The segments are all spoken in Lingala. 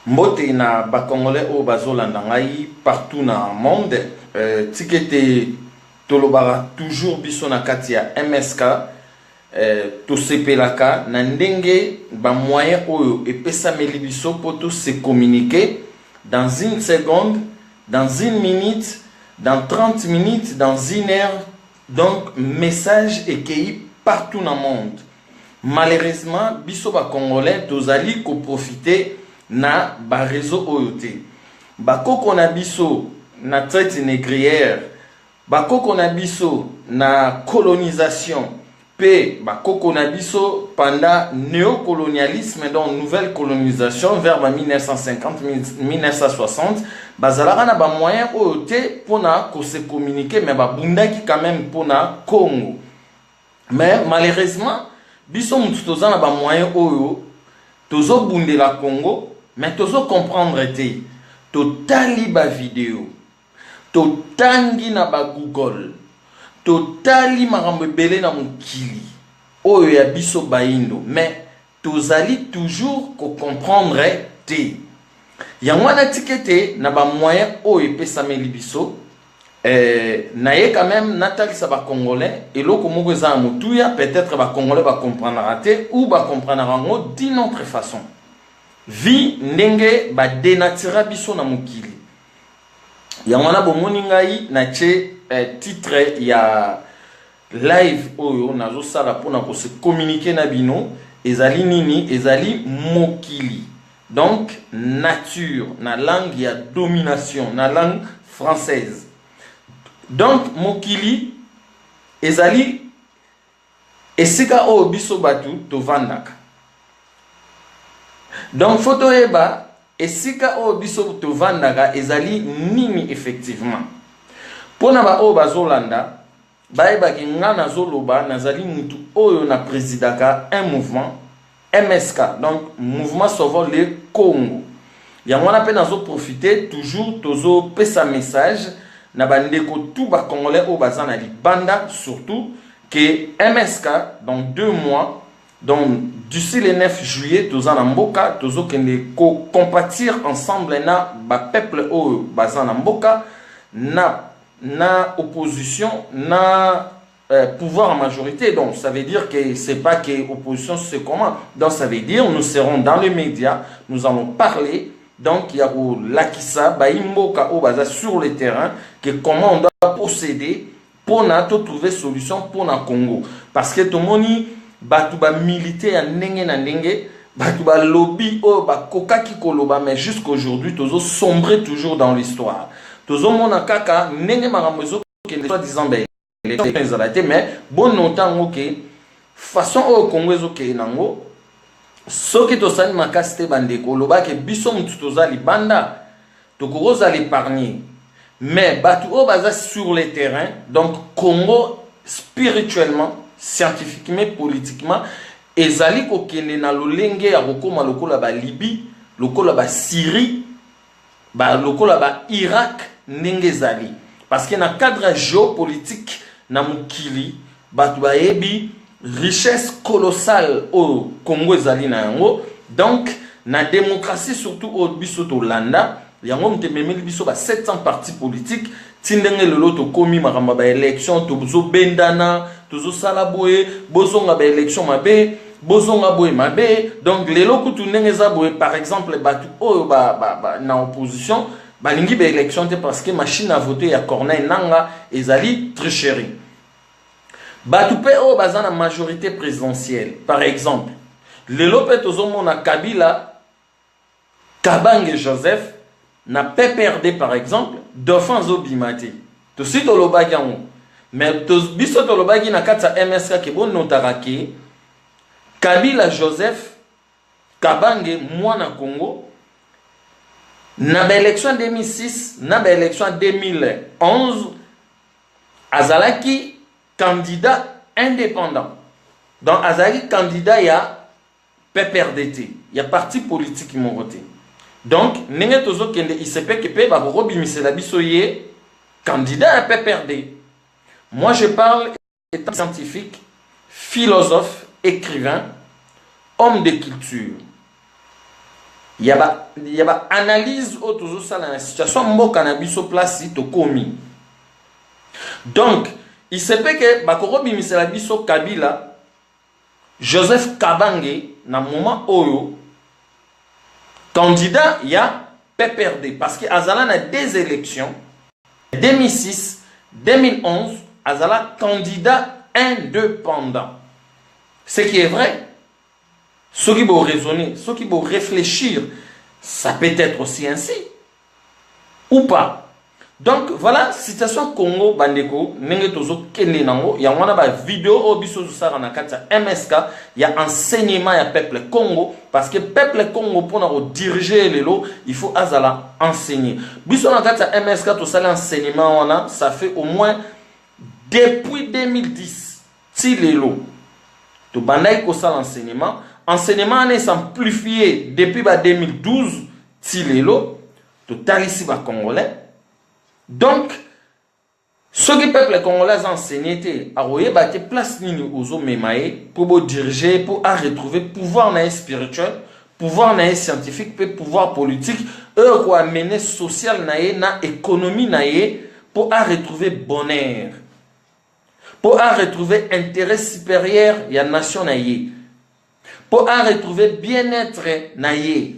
Mbote na ba Congolais au bazolanda ngai partout dans le monde. Tikete tolobara toujours biso na kati ya MSK to sepelaka na ndenge ba moyen oyo epesameli biso pour se communiquer dans une seconde, dans une minute, dans 30 minutes, dans une heure. Donc message écueilli partout dans le monde. Malheureusement biso ba Congolais tozali ko profiter na ba réseau oyote. Ba koko na biso na traite négrière, ba koko na biso na colonisation, pe ba koko na biso pendant néocolonialisme, donc nouvelle colonisation vers 1950-1960, bazalaka na ba moyen oyote pona ko se communiquer, mais ba bundaki quand même pona Congo. Mais malheureusement biso mutu toza na ba moyen oyo tozo bundela Congo, mais tozo comprendre te totali ba vidéo totangi na ba Google totali makambo ebele na mokili oyo ya biso baindo, mais tozali toujours ko comprendre te yango wana tikete na ba moyen oyo epesameli biso. Naye quand même natalisa ba Congolais eloko moko eza na motuya, peut-être ba Congolais ba comprendre te ou ba comprendre ngo d'une autre façon. Vi ndenge ba denatira biso na mokili. Yango na bomoni ngai na che titre ya live oyo nazo sala pona ko se communiquer na bino ezali nini, ezali mokili. Donc nature na langue ya domination na langue française. Donc mokili ezali esika o biso batu to vandaka. Donc photo eba esika o biso to vandaka ezali nini effectivement. Pona ba o bazolanda baeba ki ngana zoloba nazali mutu oyo na présidaka un mouvement MSK, donc mouvement sauvons le Congo. Yango na pe nazo profiter toujours tozo pesa message na bandeko tout ba Congolais au bazan na libanda, surtout que MSK dans 2 mois, donc d'ici le 9 juillet toza na mboka tozo kende ko compatir ensemble na ba peuple au bazan na mboka na opposition na pouvoir en majorité. Donc ça veut dire que c'est pas que opposition c'est comment, donc ça veut dire nous serons dans les médias, nous allons parler. Donc il y a l'Akissa, Baimboka au baza sur le terrain, que comment on doit procéder pour trouver solution pour le Congo. Parce que tout le monde batuba militaire nenge na ndenge, batuba lobby o ba koka ki koloba, mais jusqu'aujourd'hui tozo sombré toujours dans l'histoire. Tozo mona kaka nenge maramozo que les soit disant ben les mais bon longtemps OK façon au Congo OK nango. Soki tosali makasite bandeko loba ke biso mutu tozali banda tokoza l'épargner, mais batu o baza sur le terrain, donc Congo spirituellement, scientifiquement, politiquement ezali ko kende na lolenge ya kokoma lokola ba Libye, lokola ba Syrie, ba lokola ba Irak ndenge ezali, parce que na cadre géopolitique na mukili batu ba yebi richesse colossale au Congo ezali na yango. Donc na démocratie surtout au biso to landa yango mtememeli biso ba 700 partis politiques tindenge lelo to komi makamba ba élection to zo bendana to zo sala boye bozonga ba élection mabe bozonga boye mabe. Donc lelo kutu ndenge za boye par exemple batu oyo ba na opposition balingi ba élection te parce que machine à voter ya Corneille Nanga ezali tricherie. Batupe o bazana majorité présidentielle. Par exemple, le Lopet Ozomona Kabila, Kabange Joseph, n'a pas perdu par exemple, Dauphin Zobimati. Tout de suite au Lobagian. Mais tout biso au Lobagi na katsa MSK qui bon notaraki, Kabila Joseph, Kabange Mwana Congo, na élection 2006, na élection 2011, Azalaki candidat indépendant. Donc, Azali candidat, il y a PPRDT. Il y a parti politique qui m'ont voté. Donc, il se peut que le candidat à PPRD. Moi, je parle étant scientifique, philosophe, écrivain, homme de culture. il y a analyse autour de ça la situation mboka na biso place to komi. Donc il se peut que bakoro bimisela biso Kabila Joseph Kabange na moment oyo candidat il y a PPRD parce que azala na des élections 2006 2011 azala candidat indépendant. Ce qui est vrai. Ceux qui vont raisonner, ceux qui vont réfléchir, ça peut être aussi ainsi. Ou pas. Donc voilà, situation Congo bandeko, nenge tozo kende nango, ya wana ba vidéo obiso zusara na kati ya MSK, ya enseignement ya peuple Congo parce que peuple Congo pour na diriger lelo, il faut azala enseigner. Biso na kati ya MSK to sala enseignement wana, ça fait au moins depuis 2010 ti lelo. To bandai ko sala enseignement, enseignement n'est s'amplifié depuis 2012 ti lelo, to tarisi ba congolais. Donc, ce que le peuple congolais a enseigné, a retrouvé place aux memaye pour diriger, pour retrouver pouvoir spirituel, pouvoir scientifique, pouvoir politique, eux quoi mener social na économie pour retrouver bonheur, pour retrouver intérêt supérieur ya nation pour retrouver bien-être naye.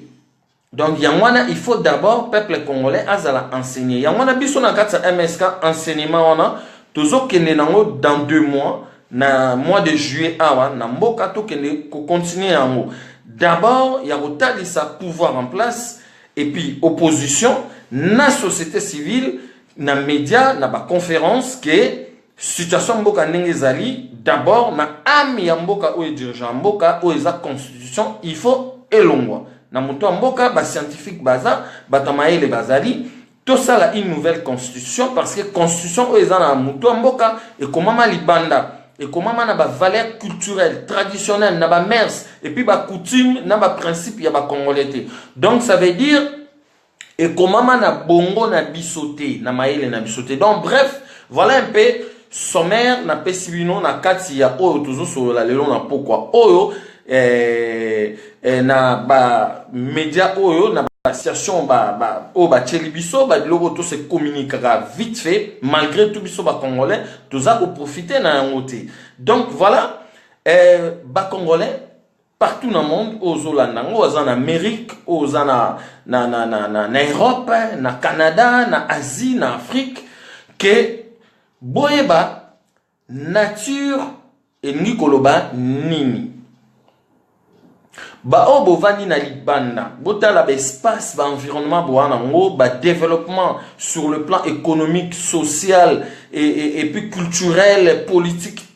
Donc, il faut d'abord, peuple congolais, azala enseigner. Yangwana biso na kati MSK enseignement wana, tozo kende nango dans 2 mois, na mois de juillet awa, na mboka to kende ko continuer yango. D'abord, ya rotali sa pouvoir en place, et puis opposition, na société civile, na média, na ba conférence, que situation mboka ndenge zali, d'abord, na ami ya mboka ou dirigeant mboka ou eza constitution, il faut elongwa. Na muto mboka ba scientifique baza batamaye le bazali tout ça là une nouvelle constitution parce que constitution eza na muto mboka et comment libanda et comment na ba valeurs culturelles traditionnelles na ba mœurs et puis ba coutume na ba principe ya ba congolais. Donc ça veut dire et comment na bongo na bisoté na maele na bisoté. Donc bref, voilà un peu sommaire na pesibino na kati ya oyo tozo solo la lelo na pourquoi oyo na ba média oyo na ba station o ba biso ba logo to se communiquera vite fait malgré tout biso ba congolais tous a profiter na ngote. Donc voilà ba congolais partout dans le monde aux Hollandais, aux en Amérique, aux en Europe, na Canada, na Asie, na Afrique que boyeba nature et nikoloba nini ba o bovani na libanda botala ba espace ba environnement boana ngo ba développement sur le plan économique, social et puis culturel, politique,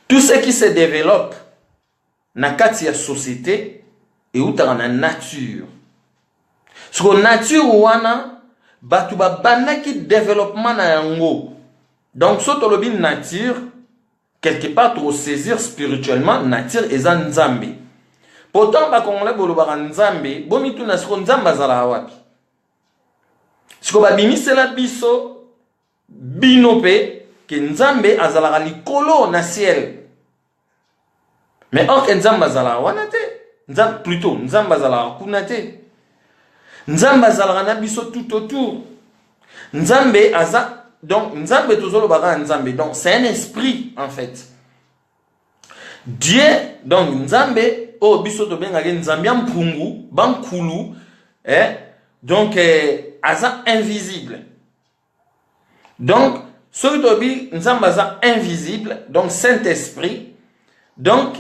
tout ce qui se développe na kati ya société et outa na nature so nature wana batu ba banaki développement na yango. Donc so tolobi nature quelque part pour saisir spirituellement nature eza nzambe. Pourtant ba kongole bolobaka nzambe bomitu na siko nzamba zala wapi. Siko ba bimisela biso binope ke nzambe azala likolo na ciel. Mais or que nzamba zala wana te. Nzambe plutôt nzamba zala kuna te. Nzamba zala na biso tout autour. Nzambe aza donc nzambe tozolo baka nzambe donc c'est un esprit en fait. Dieu donc nzambe o biso to benga ke nzambe mpungu bankulu donc aza invisible. Donc celui to bi nzambe aza invisible donc Saint-Esprit donc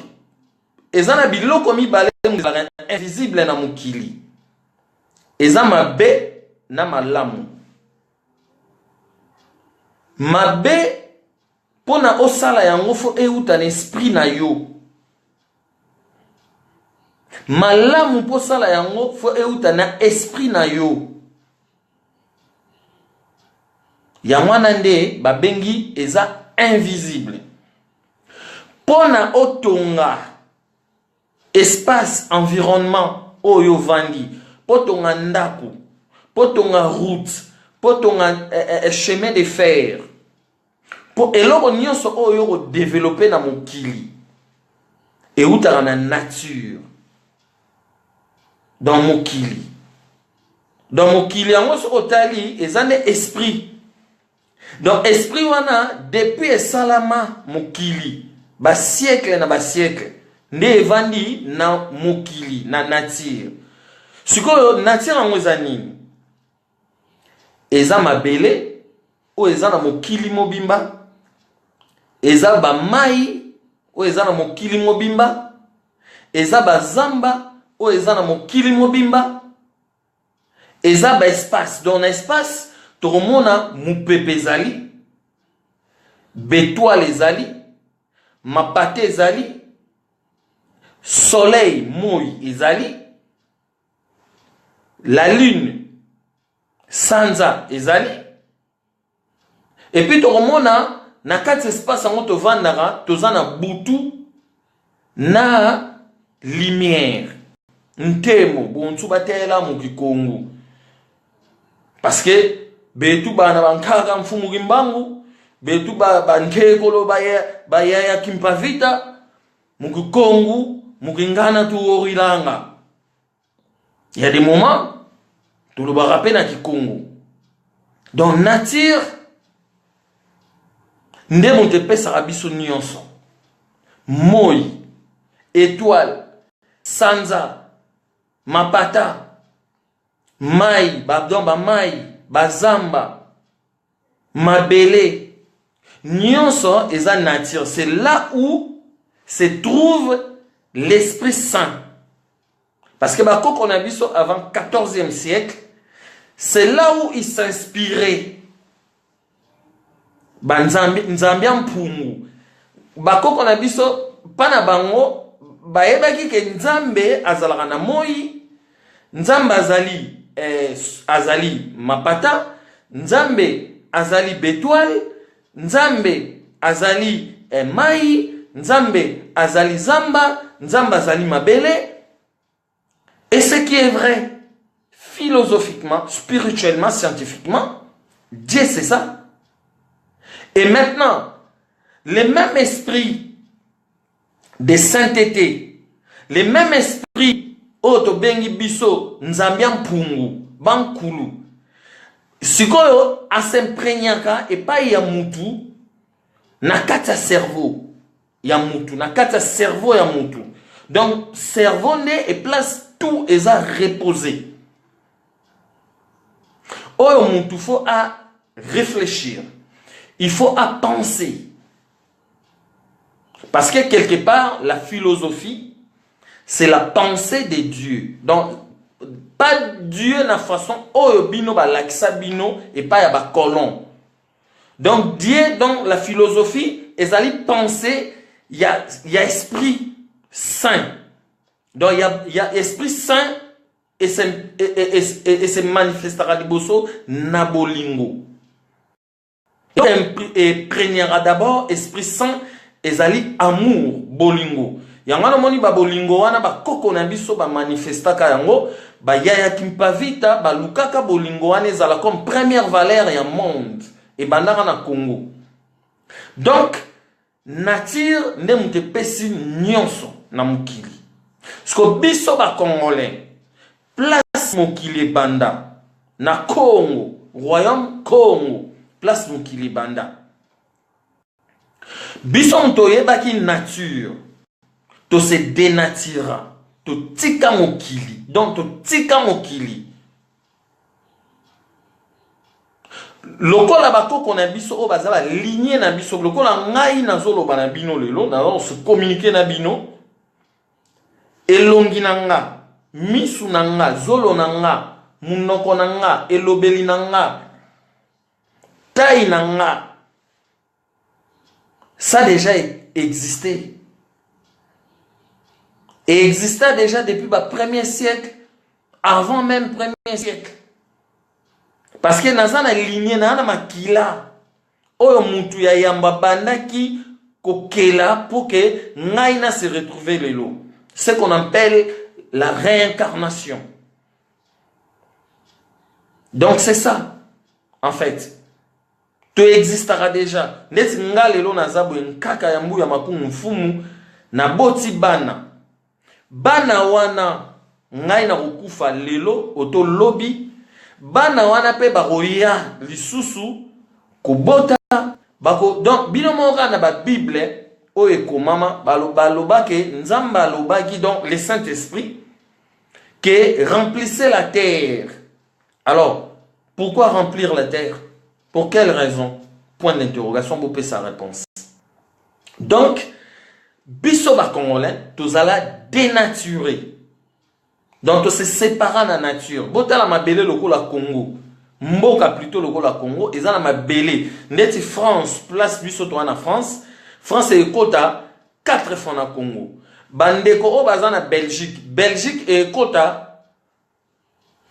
ezana biloko mibale invisible na mukili. Eza mabe na malamu. Mabe pona osala yango fo euta na esprit na yo. Malamu po sala yango fo euta na esprit na yo. Yamwana nde babengi eza invisible. Pona otonga espace environnement oyo vandi, potonga ndaku, potonga route, potonga chemin de fer. Pour eloko nyonso oyo développer na mokili. Et outara na nature. dans mokili. Dans mokili, yango soko tali, ezane esprit. Donc, esprit wana, depuis salama mokili, ba siècle na ba siècle, nde evandi na mokili, na nature. Sikoyo, nature yango ezanini. Eza mabele, o eza na mokili mobimba, eza ba mai, o eza na mokili mobimba, eza ba zamba, o eza na mokili mobimba, eza ba espace. Dans l'espace, toromona mupepe ezali, bétoile ezali, mapate ezali, soleil moi ezali, la lune sanza ezali, et puis toromona na kati espace yango tovandaka toza na butu na lumière ntemo bontu batela mu kikongo parce que betu bana bankaka mfumu kimbangu betu bankekolo baya kimpavita mu kikongo mu kingana tu orilanga. Il y a des moments tout le barapé na kikongo dans nature nde monte pesa biso nyonso moi étoile sanza mapata mai babdomba mai bazamba mabele nyonso eza nature. C'est là où se trouve l'Esprit Saint. Parce que bakoko na biso avant 14e siècle, c'est là où il s'inspirait. Nzambia mpungu. Bakoko na biso pana bango bayebaki ke nzambe azalaka na moi, nzambe azali mapata, nzambe azali bétoile, nzambe azali mai, nzambe azali zamba, nzambe azali mabele. Et ce qui est vrai, philosophiquement, spirituellement, scientifiquement, Dieu c'est ça. Et maintenant, les mêmes esprits de sainteté, les mêmes esprits oto bengi biso nzambia mpungu bankulu sikoyo asemprenyaka epai ya mutu na kati ya cerveau ya mutu, na kati ya cerveau ya mutu. Donc cerveau ne et place tout eza reposé. Oyo mutu faut à réfléchir. Il faut à penser. Parce que quelque part, la philosophie, c'est la pensée de Dieu. Donc, pas Dieu na façon oyo bino ba lakisa bino et pas ya ba colon. Donc Dieu, dans la philosophie, ezali penser, il y a esprit saint. Donc il y a esprit saint et se manifestera liboso na bolingo. Et prégnera d'abord esprit saint ezali amour bolingo. Yangana moni ba bolingo wana ba koko na biso ba manifestaka yango ba yaya kimpavita ba lukaka bolingo wana ezala comme première valeur ya monde et bandaka na Congo. Donc nature nde mute pesi nyonso na mukili. Sko biso ba congolais place mukili banda na Congo, royaume Congo, place mukili banda. Biso mtoye baki nature. To se dénatira, to tika mokili, donc to tika mokili. Lokola bako kona biso o bazala lignée na biso, lokola ngai na zolo bana bino lelo, na se communiquer na bino, elongi na nga, misu na nga, zolo na nga, munoko na nga, elobeli na nga, taille na nga. Ça a déjà existé. Et existait déjà depuis le premier siècle, avant même le premier siècle. Parce que dans la lignée, dans la makila, oyo mutu ya yamba bandaki kokela pour que ngaina se retrouve lelo. Ce qu'on appelle la réincarnation. Donc c'est ça, en fait. Tu existera déjà. Neti nga lelo nazabu nkaka yambu ya makumu mfumu na boti bana. Bana wana ngai na kokufa lelo oto lobby bana wana pe bakoya lisusu kobota bako donc bino moka na ba Bible o ekomama balobake nzamba alobaki donc le Saint-Esprit que remplissait la terre. Alors, pourquoi remplir la terre? Pour quelle raison? Point d'interrogation, vous pouvez sa réponse. Donc, biso ba congolais, tous alla dénaturer. Donc, tous se séparer de la nature. Bota la mabele loko la Congo. Mboka plutôt loko la Congo. Ils ont la mabele. Neti France, place biso to en France. France et Kota, 4 fois na Congo. Bandeko o bazana Belgique. Belgique et Kota,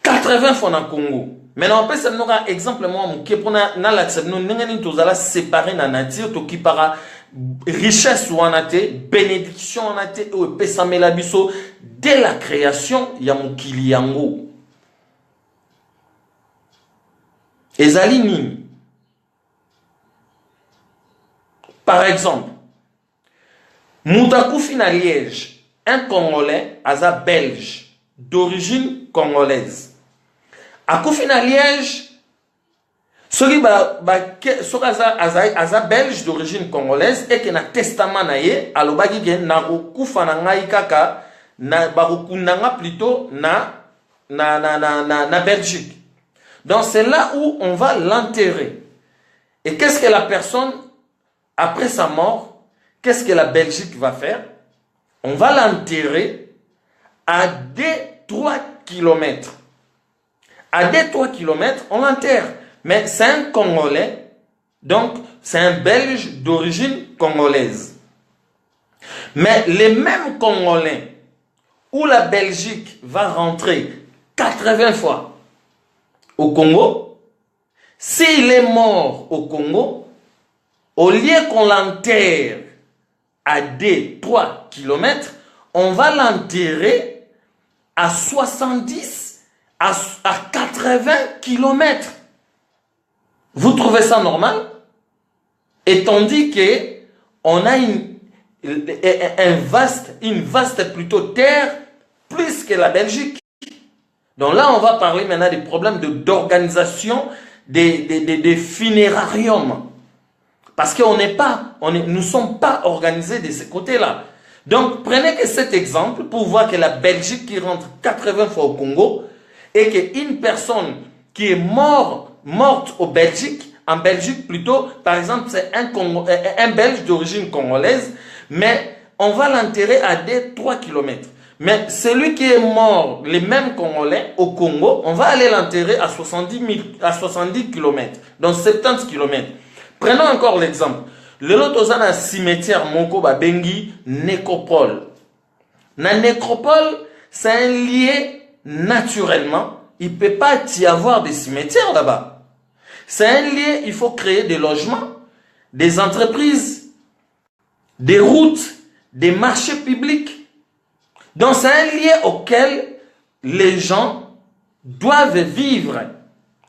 80 fois na Congo. Maintenant, on peut se donner un exemple, moi, qui pour na l'accès, nous n'engagons tous à la séparer na nature, tout qui para richesse ou en athée, bénédiction en athée, ou pesame la biso, dès la création, il y a mon kiliango. Ezali nini. Par exemple, Moutakou Fina Liège, un Congolais, aza belge, d'origine congolaise. À Koufina Liège, celui aza belge d'origine congolaise et qui na testament naie, alobaki gen na kufa na ngai kaka na barukunanga plutôt na Belgique. Donc c'est là où on va l'enterrer. Et qu'est-ce que la personne après sa mort, qu'est-ce que la Belgique va faire? On va l'enterrer à 2-3 kilomètres. À 2-3 kilomètres, on l'enterre. Mais c'est un Congolais, donc c'est un Belge d'origine congolaise. Mais les mêmes Congolais où la Belgique va rentrer 80 fois au Congo, s'il est mort au Congo, au lieu qu'on l'enterre à 2-3 kilomètres, on va l'enterrer à 70 à 80 kilomètres. Vous trouvez ça normal? Et tandis que on a une vaste plutôt terre plus que la Belgique. Donc là, on va parler maintenant des problèmes d'organisation des funérariums. Parce que nous ne sommes pas organisés de ce côté-là. Donc, prenez que cet exemple pour voir que la Belgique qui rentre 80 fois au Congo et qu'une personne qui est morte en Belgique plutôt, par exemple, c'est un Belge d'origine congolaise, mais on va l'enterrer à 2-3 kilomètres. Mais celui qui est mort, les mêmes Congolais, au Congo, on va aller l'enterrer à 70 kilomètres, donc 70 kilomètres. Prenons encore l'exemple. Le lotozana un cimetière moko babengi nécropole. Na nécropole, c'est un lieu naturellement. Il ne peut pas y avoir des cimetières là-bas. C'est un lieu, il faut créer des logements, des entreprises, des routes, des marchés publics. Donc c'est un lieu auquel les gens doivent vivre.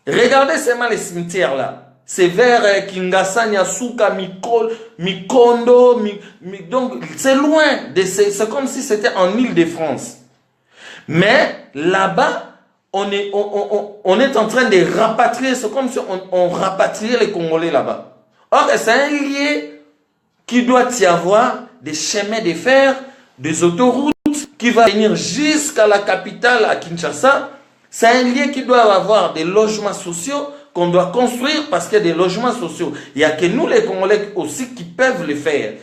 Regardez seulement les cimetières là. C'est vers Kinshasa, Nyasuka, Mikondo, donc c'est loin, c'est comme si c'était en Île-de-France. Mais là-bas, on est en train de rapatrier, c'est comme si on rapatriait les Congolais là-bas. Or, c'est un lieu qui doit y avoir des chemins de fer, des autoroutes, qui va venir jusqu'à la capitale, à Kinshasa. C'est un lieu qui doit avoir des logements sociaux, qu'on doit construire parce qu'il y a des logements sociaux. Il n'y a que nous les Congolais aussi qui peuvent le faire.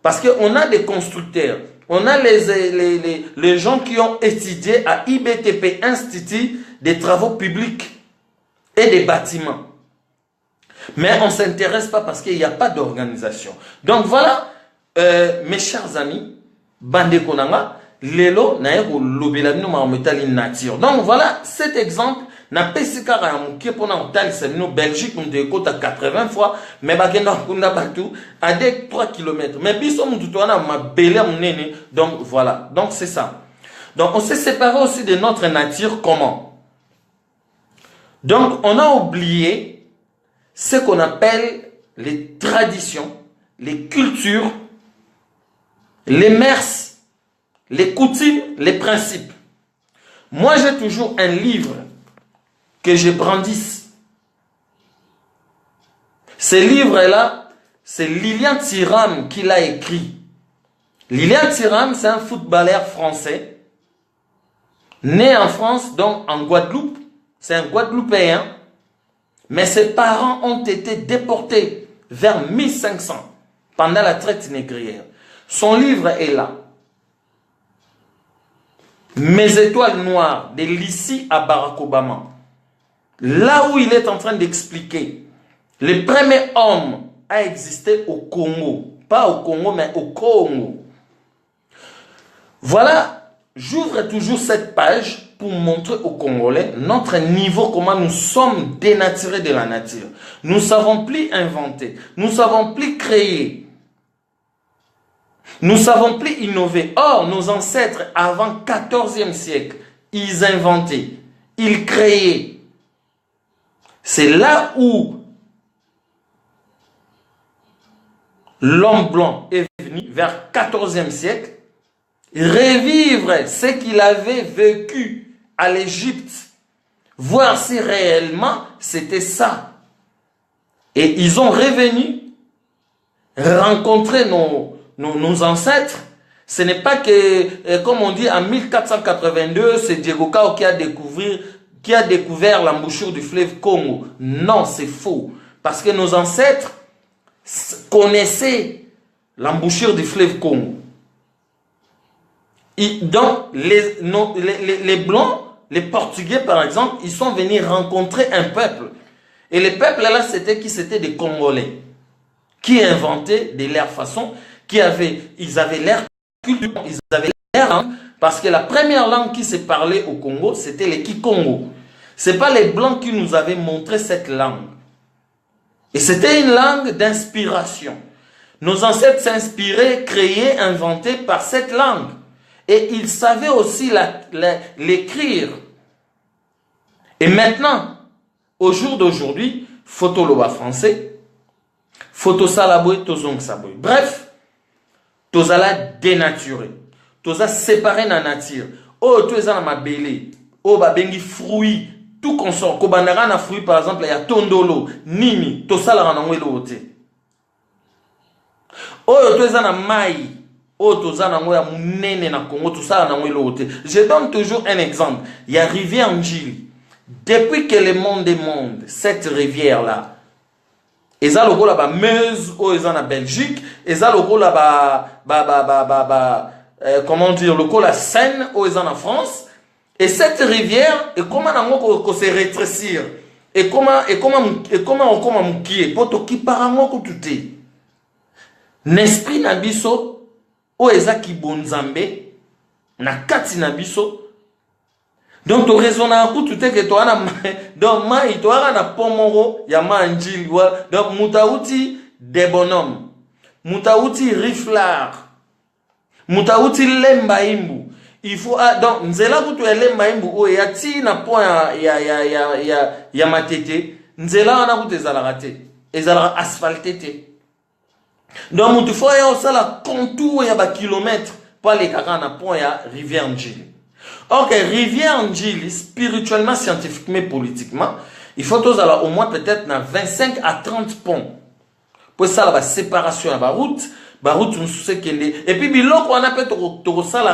Parce qu'on a des constructeurs. On a les gens qui ont étudié à IBTP, Institut des travaux publics et des bâtiments. Mais on ne s'intéresse pas parce qu'il n'y a pas d'organisation. Donc voilà, mes chers amis, Bande Konanga, Lelo, Naero, Lobelabino, Marometali, Nature. Donc voilà cet exemple. Na pesika ya muke pona otali semino Belgique on décote à 80 fois mais bakenda kunda batu à 3 km mais biso mutu to na mabele munene donc voilà donc c'est ça. Donc on s'est séparé aussi de notre nature comment? Donc on a oublié ce qu'on appelle les traditions, les cultures, les mœurs, les coutumes, les principes. Moi, j'ai toujours un livre que je brandisse. Ce livre-là, c'est Lilian Thuram qui l'a écrit. Lilian Thuram, c'est un footballeur français, né en France, donc en Guadeloupe. C'est un Guadeloupéen. Mais ses parents ont été déportés vers 1500 pendant la traite négrière. Son livre est là. Mes étoiles noires, de Lissi à Barack Obama. Là où il est en train d'expliquer, le premier homme a existé au Congo. Pas au Congo, mais au Congo. Voilà, j'ouvre toujours cette page pour montrer aux Congolais notre niveau, comment nous sommes dénaturés de la nature. Nous ne savons plus inventer, nous ne savons plus créer. Nous ne savons plus innover. Or, nos ancêtres, avant 14e siècle, ils inventaient, ils créaient. C'est là où l'homme blanc est venu, vers 14e siècle, revivre ce qu'il avait vécu à l'Égypte. Voir si réellement c'était ça. Et ils ont revenu rencontrer nos ancêtres. Ce n'est pas que, comme on dit, en 1482, c'est Diego Cao qui a découvert l'embouchure du fleuve Congo. Non, c'est faux. Parce que nos ancêtres connaissaient l'embouchure du fleuve Congo. Donc, les Blancs, les Portugais par exemple, ils sont venus rencontrer un peuple. Et le peuple là, c'était qui? C'était des Congolais. Qui inventaient de leur façon, ils avaient leur culture, ils avaient leur langue, parce que la première langue qui se parlait au Congo, c'était le Kikongo. Ce n'est pas les Blancs qui nous avaient montré cette langue. Et c'était une langue d'inspiration. Nos ancêtres s'inspiraient, créaient, inventaient par cette langue. Et ils savaient aussi l'écrire. Et maintenant, au jour d'aujourd'hui, photo loba français, photo salaboy, tozong saboy. Bref, tozala dénaturé. Toza séparé na nature. Oh, toza na mabele. Oh, ba bengi fruit. Tout consort. Kobandara na fruit, par exemple, il y a tondolo, nimi, tosala na ngwelo ote. Oh, toza na mai. Oh, toza na ngwela munene na Congo, tosala na ngwelo ote. Je donne toujours un exemple. Il y a rivière Njili. Depuis que le monde est monde, cette rivière-là, eza lokola ba Meuse o eza na Belgique, eza lokola comment dire, lokola Seine o eza na France, et cette rivière et comment nango ko se rétrécir et comment on comment mukie poto ki parango ko tuté n'esprit na biso o eza ki bonzambe na kati na biso. Donc, tu raisonnes à coup, tu sais que tu as donc, tu as un pomoro, il y a un djil, donc, moutaouti des bonhommes, moutaouti riflard, moutaouti lembaimbu. Il faut, donc, nzela kutu lembaimbu, oh, y a ti na point, ya matete, nzela wana kutu ezalarate, ezalara asphaltete. Donc, moutou faut y a aussi la contour, y a ba kilomètre, pour aller kaka na point, ya rivière Njili. Ok, rivière Njili, spirituellement, scientifiquement, politiquement, il faut au moins peut-être 25 à 30 ponts. Pour ça, la séparation à la route, et puis, biloko on a peut-être ça la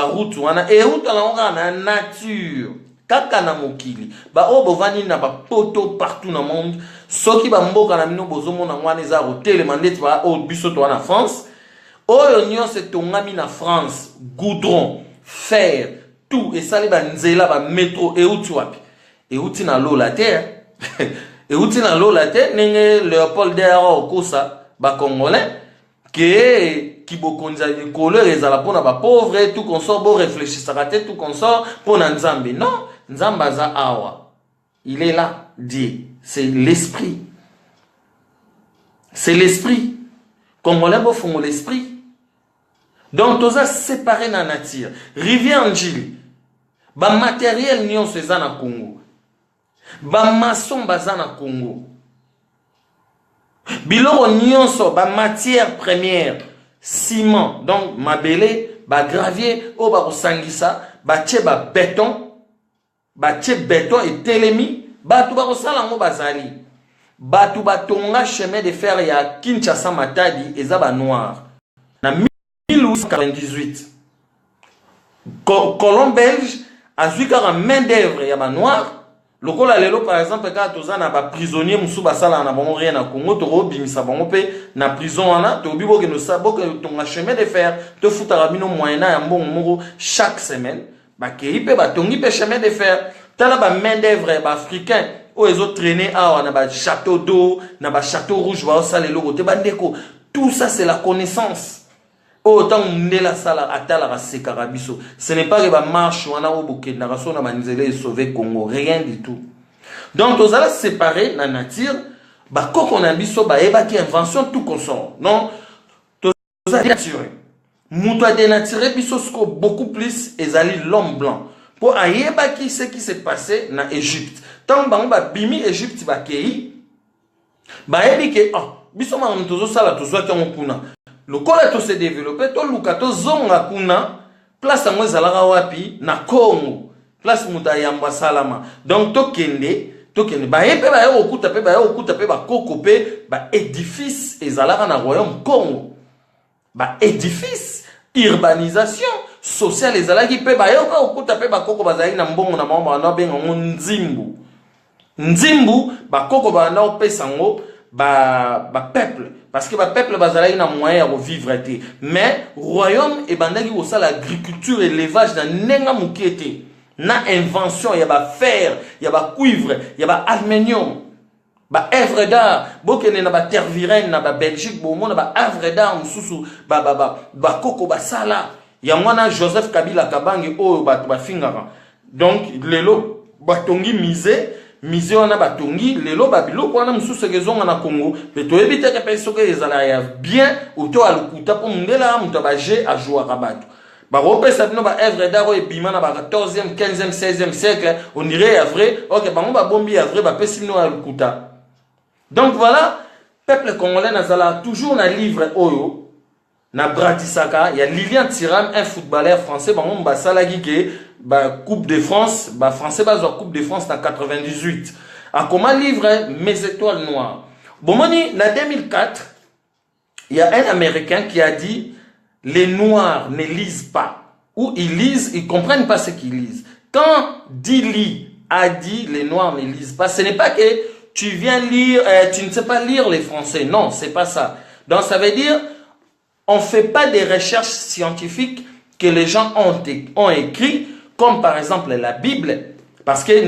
route, et route on a la nature. Kaka na mokili, bovani na poto partout dans le monde. Soki mboka na mino bozomo na mwana eza hotel mandeti o biso to na France. Oyo nyonso tongami na France, goudron, fer, tout, et ça les nzela ba métro et outi wapi. Et outi na l'eau la terre. Et outi na l'eau la terre, nenge Léopold Déara Okosa, ba congolais, qui bokonza de couleur et la pona ba pauvre, tout consort, bon réfléchir, ça raté, tout consort, pour Nzambe. Non, Nzambaza awa. Il est là, dit, c'est l'esprit. C'est l'esprit. Congolais, bon, font l'esprit. Donc, tout ça séparé dans la nature. Rivière Njili. Ba matériel nyon se na Congo. Ba maçon baza na Congo. Biloko nyonso ba matière première, ciment, donc mabele, ba gravier, o ba kosangisa, batie ba béton et telemi, batu ba kosala ngo bazali. Batu batonga chemin de fer ya Kinshasa Matadi eza ba noir. Na 1898. Colon belge a zui kaka main d'œuvre ya ba noir. Lokola lelo par exemple quand toza na ba prisonnier musu basala na bango rien na Congo to bimisa bango pe na prison wana to bibo ke no sabo ke tonga chemin de fer to futa bino moyena ya mbongo moko chaque semaine ba kei pe ba tongi pe chemin de fer tala ba main d'œuvre ba africain o ezo traîner awa na ba château d'eau na ba château rouge ba osala lelo te bandeko. Tout ça c'est la connaissance. Autant la sala atala raseka rabiso. Ce n'est pas que ba marche wana o boké na raso na banzele sauver Congo, rien du tout. Donc aux ala séparer na nature ba koko na biso ba eba ki invention tout consort. Non, tous ala naturé. Muto a dénaturé biso sko beaucoup plus ezali l'homme blanc. Pour ayeba ki ce qui s'est passé na Égypte. Tant bango ba bimi Égypte ba kei ba ebi ke biso ma mtozo sala to zwa ki kuna. Le kola se développé, to lukato zonga kuna, place à moi zalara wapi, na Congo, place muta yamba salama. Donc to kende, ba epe ba yo okuta pe ba koko pe, ba édifice et zalara na royaume Congo. Ba édifice, urbanisation, sociale et zalaki pe ba yo okuta pe ba koko ba zali na mbongo na mama na benga nzimbu. Nzimbu, ba koko ba na opesango, ba peuple. Parce que le peuple bazalaï n'a moyen de vivre. Mais le royaume et bandagi aussi l'agriculture et l'élevage dans nenga mukete. Na invention, il y a ba fer, il y a ba cuivre, il y a ba aluminium, ba œuvre d'art. Bokene na ba terre virène na ba Belgique, bo na ba œuvre d'art mususu ba koko ba sala. Il y a mwana Joseph Kabila Kabange o ba fingara. Donc lelo batongi mise wana batongi lelo babilo wana mususu kezonga na Congo mais to ebite ke peso ke ezala ya bien auto alukuta po mundela muto ba je a jouer rabato ba repesa bino ba œuvre d'art et bima na ba 14e 15e 16e siècle on dirait à vrai OK bango ba bombi à vrai ba pesi bino alukuta. Donc voilà, peuple congolais nazala toujours na livre oyo na Bratisaka, il y a Lilian Thuram, un footballeur français, bango mbasala gike ba Coupe de France, ba français ba Coupe de France en 98. A comment livre Mes étoiles noires. Bomoni na 2004, il y a un Américain qui a dit les noirs ne lisent pas ou ils lisent, ils comprennent pas ce qu'ils lisent. Quand Dili a dit les noirs ne lisent pas, ce n'est pas que tu viens lire, tu ne sais pas lire les français. Non, c'est pas ça. Donc ça veut dire on ne fait pas des recherches scientifiques que les gens ont écrit, comme par exemple la Bible. Parce que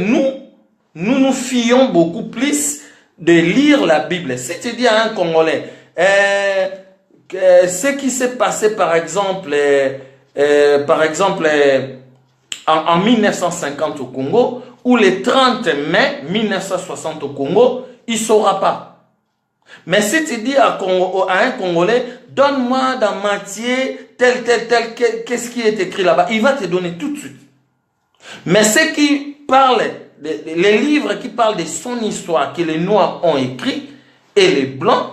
nous fions beaucoup plus de lire la Bible. Si tu dis à un Congolais, ce qui s'est passé par exemple en 1950 au Congo, ou le 30 mai 1960 au Congo, il ne saura pas. Mais si tu dis à un Congolais, donne-moi dans Matthieu, tel, qu'est-ce qui est écrit là-bas, il va te donner tout de suite. Mais ceux qui parlent, les livres qui parlent de son histoire, que les Noirs ont écrit, et les Blancs,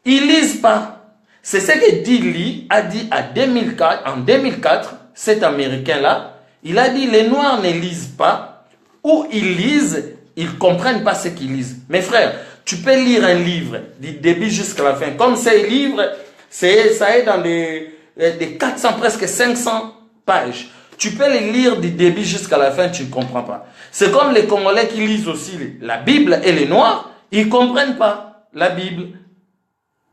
ils lisent pas. C'est ce que Dili a dit en 2004, cet Américain-là, il a dit les Noirs ne lisent pas, ou ils lisent, ils comprennent pas ce qu'ils lisent. Mes frères, tu peux lire un livre du début jusqu'à la fin. Comme ces livres, ça est dans des 400, presque 500 pages. Tu peux les lire du début jusqu'à la fin, tu ne comprends pas. C'est comme les Congolais qui lisent aussi la Bible et les Noirs, ils ne comprennent pas la Bible.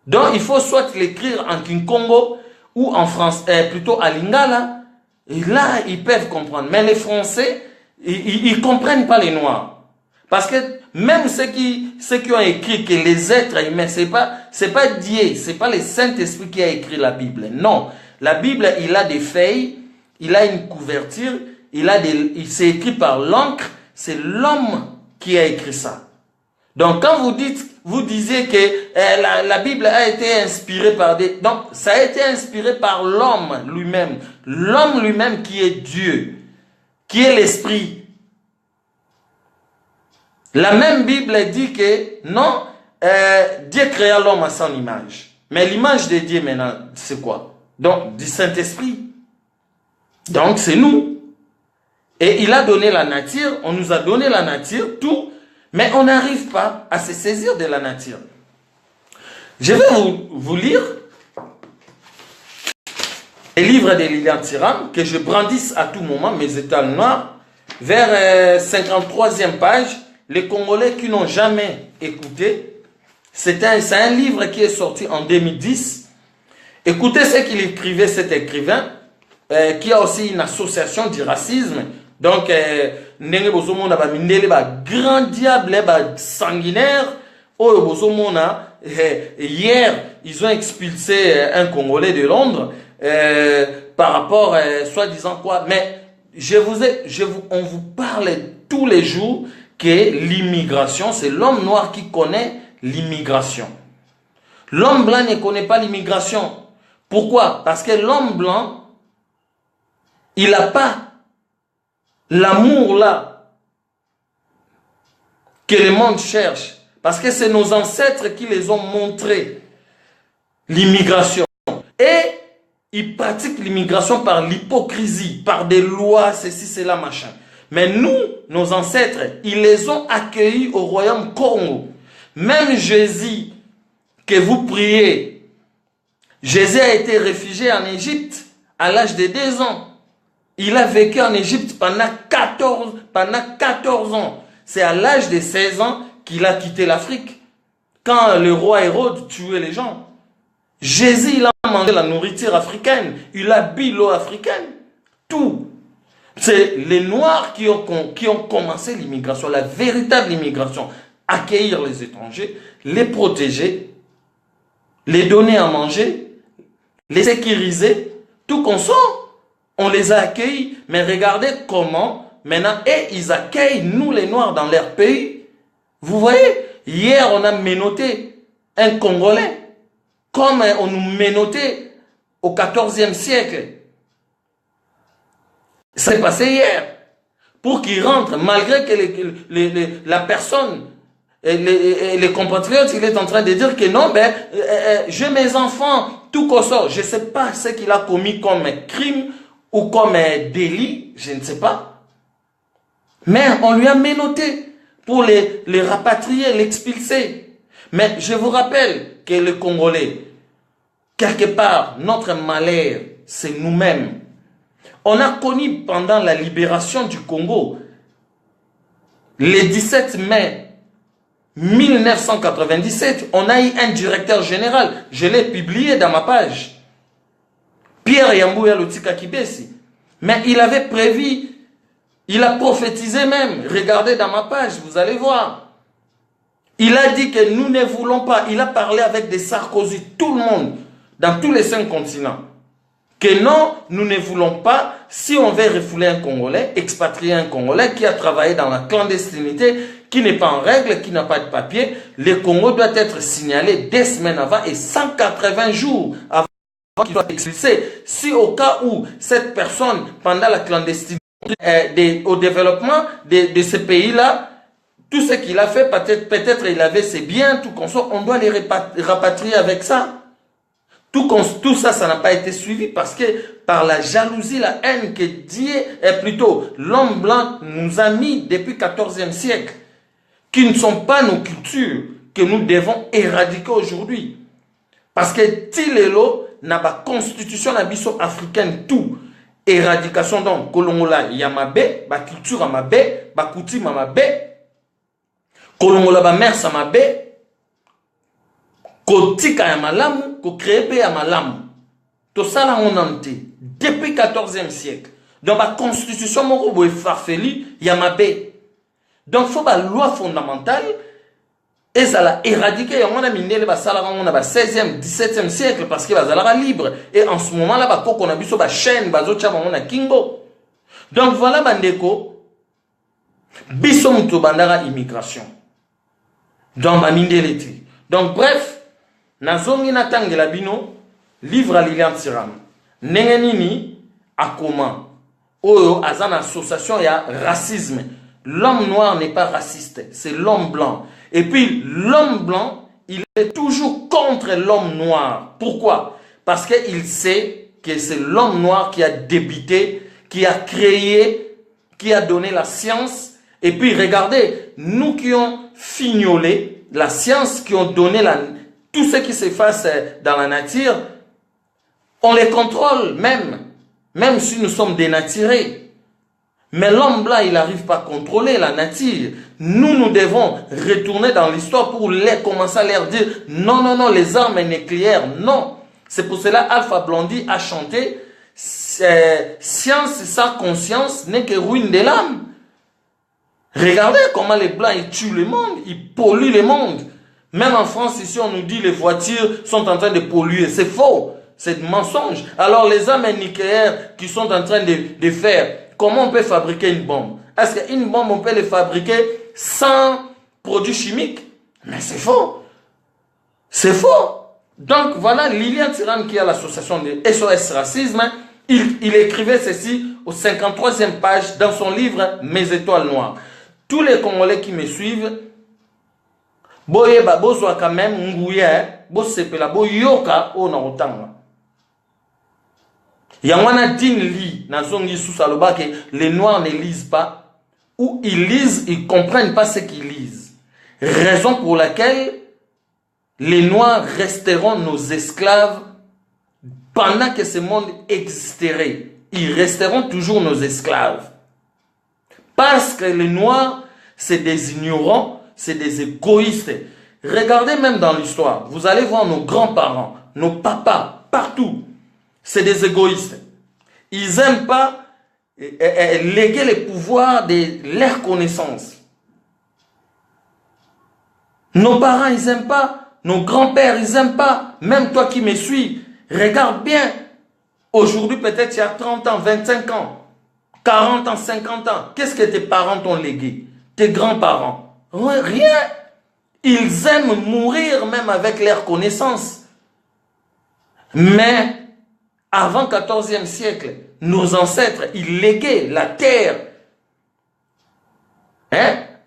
Donc il faut soit l'écrire en Kinkongo ou en français, plutôt à Lingala. Et là, ils peuvent comprendre. Mais les Français, ils ne comprennent pas les Noirs. Parce que même ceux qui ont écrit que les êtres humains, c'est pas Dieu, c'est pas le Saint-Esprit qui a écrit la Bible. Non. La Bible, il a des feuilles, il a une couverture, c'est écrit par l'encre, c'est l'homme qui a écrit ça. Donc quand vous disiez que la Bible a été inspirée par donc ça a été inspiré par l'homme lui-même qui est Dieu, qui est l'Esprit. La même Bible dit que non, Dieu créa l'homme à son image. Mais l'image de Dieu maintenant, c'est quoi? Donc, du Saint-Esprit. Donc, c'est nous. Et il a donné la nature, on nous a donné la nature, tout, mais on n'arrive pas à se saisir de la nature. Je vais vous lire les livres de Lilian Thuram, que je brandisse à tout moment, mes étoiles noires, vers 53e page, les Congolais qui n'ont jamais écouté. C'est un livre qui est sorti en 2010. Écoutez ce qu'il écrivait, cet écrivain, qui a aussi une association du racisme. Donc, ndenge bozomona ba mindele ba grand diable ba sanguinaire. Oh bozomona hier ils ont expulsé un Congolais de Londres par rapport soi-disant quoi. Mais on vous parle tous les jours que l'immigration, c'est l'homme noir qui connaît l'immigration. L'homme blanc ne connaît pas l'immigration. Pourquoi? Parce que l'homme blanc, il n'a pas l'amour là que le monde cherche. Parce que c'est nos ancêtres qui les ont montré l'immigration. Et ils pratiquent l'immigration par l'hypocrisie, par des lois, ceci, cela, machin. Mais nous, nos ancêtres, ils les ont accueillis au royaume Congo. Même Jésus, que vous priez, Jésus a été réfugié en Égypte à l'âge de 2 ans. Il a vécu en Égypte pendant 14 ans. C'est à l'âge de 16 ans qu'il a quitté l'Afrique. Quand le roi Hérode tuait les gens. Jésus, il a mangé la nourriture africaine. Il a bu l'eau africaine. Tout. C'est les Noirs qui ont commencé l'immigration, la véritable immigration. Accueillir les étrangers, les protéger, les donner à manger, les sécuriser, tout qu'on sort. On les a accueillis, mais regardez comment, maintenant, ils accueillent nous les Noirs dans leur pays. Vous voyez, hier on a menotté un Congolais, comme on nous menottait au 14e siècle. Ça s'est passé hier. Pour qu'il rentre, malgré que la personne, les compatriotes, il est en train de dire que non, ben, j'ai mes enfants, tout comme ça. Je ne sais pas ce qu'il a commis comme crime, ou comme délit, je ne sais pas. Mais on lui a menotté pour les rapatrier, l'expulser. Mais je vous rappelle que les Congolais, quelque part, notre malheur, c'est nous-mêmes. On a connu pendant la libération du Congo, le 17 mai 1997, on a eu un directeur général. Je l'ai publié dans ma page. Pierre Yambouya Lotika Kibesi. Mais il avait prévu, il a prophétisé même. Regardez dans ma page, vous allez voir. Il a dit que nous ne voulons pas. Il a parlé avec des Sarkozy, tout le monde, dans tous les 5 continents. Que non, nous ne voulons pas, si on veut refouler un Congolais, expatrier un Congolais qui a travaillé dans la clandestinité, qui n'est pas en règle, qui n'a pas de papier, le Congo doit être signalé 2 semaines avant et 180 jours avant qu'il soit expulsé. Si au cas où cette personne, pendant la clandestinité, au développement de ce pays-là, tout ce qu'il a fait, peut-être il avait ses biens, tout comme ça, on doit les rapatrier avec ça. Tout ça, ça n'a pas été suivi parce que par la jalousie, la haine que Dieu, plutôt l'homme blanc nous a mis depuis le 14e siècle, qui ne sont pas nos cultures, que nous devons éradiquer aujourd'hui. Parce que Tilelo n'a pas constitution la biso africaine tout. Éradication donc, Kolongola Yamabe, ba culture amabe, ba coutume amabe, Kolongola ba mère samabe, Kotika ya malamu, ko créer ya malamu. Tout ça là on ante depuis 14e siècle. Donc la constitution moko boy farfeli yamabe. Donc faut ba loi fondamentale et ça l'a éradiqué. On a miné les basala on a 16e, 17e siècle parce que bazala libre et en ce moment là ba koko na biso ba chaîne bazo chama on a kingo. Donc voilà bandeko biso muto bandara immigration. Donc ba mindeleti. Donc bref Nazongi natangela bino livre à Lilian Thuram. Nengenini akoma. Oyo azan association ya racisme. L'homme noir n'est pas raciste, c'est l'homme blanc. Et puis l'homme blanc, il est toujours contre l'homme noir. Pourquoi? Parce qu'il sait que c'est l'homme noir qui a débité, qui a créé qui a donné la science. Et puis regardez, nous qui ont fignolé la science, qui ont donné tout ce qui se passe dans la nature, on les contrôle même si nous sommes dénaturés. Mais l'homme là, il n'arrive pas à contrôler la nature. Nous devons retourner dans l'histoire pour commencer à leur dire non, non, non, les armes nucléaires, non. C'est pour cela Alpha Blondy a chanté science sans conscience n'est que ruine de l'âme. Regardez comment les blancs ils tuent le monde, ils polluent le monde. Même en France, ici, on nous dit les voitures sont en train de polluer. C'est faux, c'est mensonge. Alors les armes nucléaires qui sont en train de faire, comment on peut fabriquer une bombe? Est-ce qu'une bombe, on peut les fabriquer sans produits chimiques? Mais c'est faux. C'est faux. Donc voilà, Lilian Tiran qui a l'association de SOS Racisme, il écrivait ceci au 53e page dans son livre Mes étoiles noires. Tous les Congolais qui me suivent, boye ba bozwa quand même nguye, bo sepela bo yoka o na otanga. Yangwana din li na zongi sous saloba que les noirs ne lisent pas, ou ils lisent, ils comprennent pas ce qu'ils lisent. Raison pour laquelle les noirs resteront nos esclaves pendant que ce monde existerait. Ils resteront toujours nos esclaves. Parce que les noirs, c'est des ignorants, c'est des égoïstes. Regardez même dans l'histoire, vous allez voir nos grands-parents, nos papas, partout. C'est des égoïstes. Ils n'aiment pas léguer les pouvoirs de leur connaissance. Nos parents, ils n'aiment pas. Nos grands-pères, ils n'aiment pas. Même toi qui me suis, regarde bien. Aujourd'hui, peut-être il y a 30 ans, 25 ans. 40 ans, 50 ans, qu'est-ce que tes parents t'ont légué? Tes grands-parents? Rien. Ils aiment mourir même avec leurs connaissances. Mais avant 14e siècle, nos ancêtres, ils léguaient la terre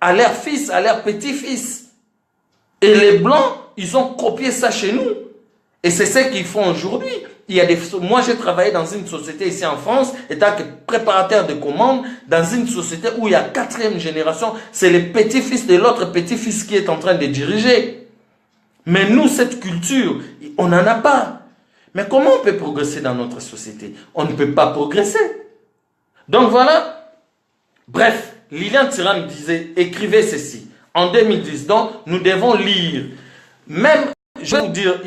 à leurs fils, à leurs petits-fils. Et les Blancs, ils ont copié ça chez nous. Et c'est ce qu'ils font aujourd'hui. Moi, j'ai travaillé dans une société ici en France, étant que préparateur de commandes, dans une société où il y a 4e génération, c'est le petit-fils de l'autre petit-fils qui est en train de diriger. Mais nous, cette culture, on n'en a pas. Mais comment on peut progresser dans notre société? On ne peut pas progresser. Donc voilà. Bref, Lilian Tiran écrivait ceci en 2010. Donc, nous devons lire. Même, je vais vous dire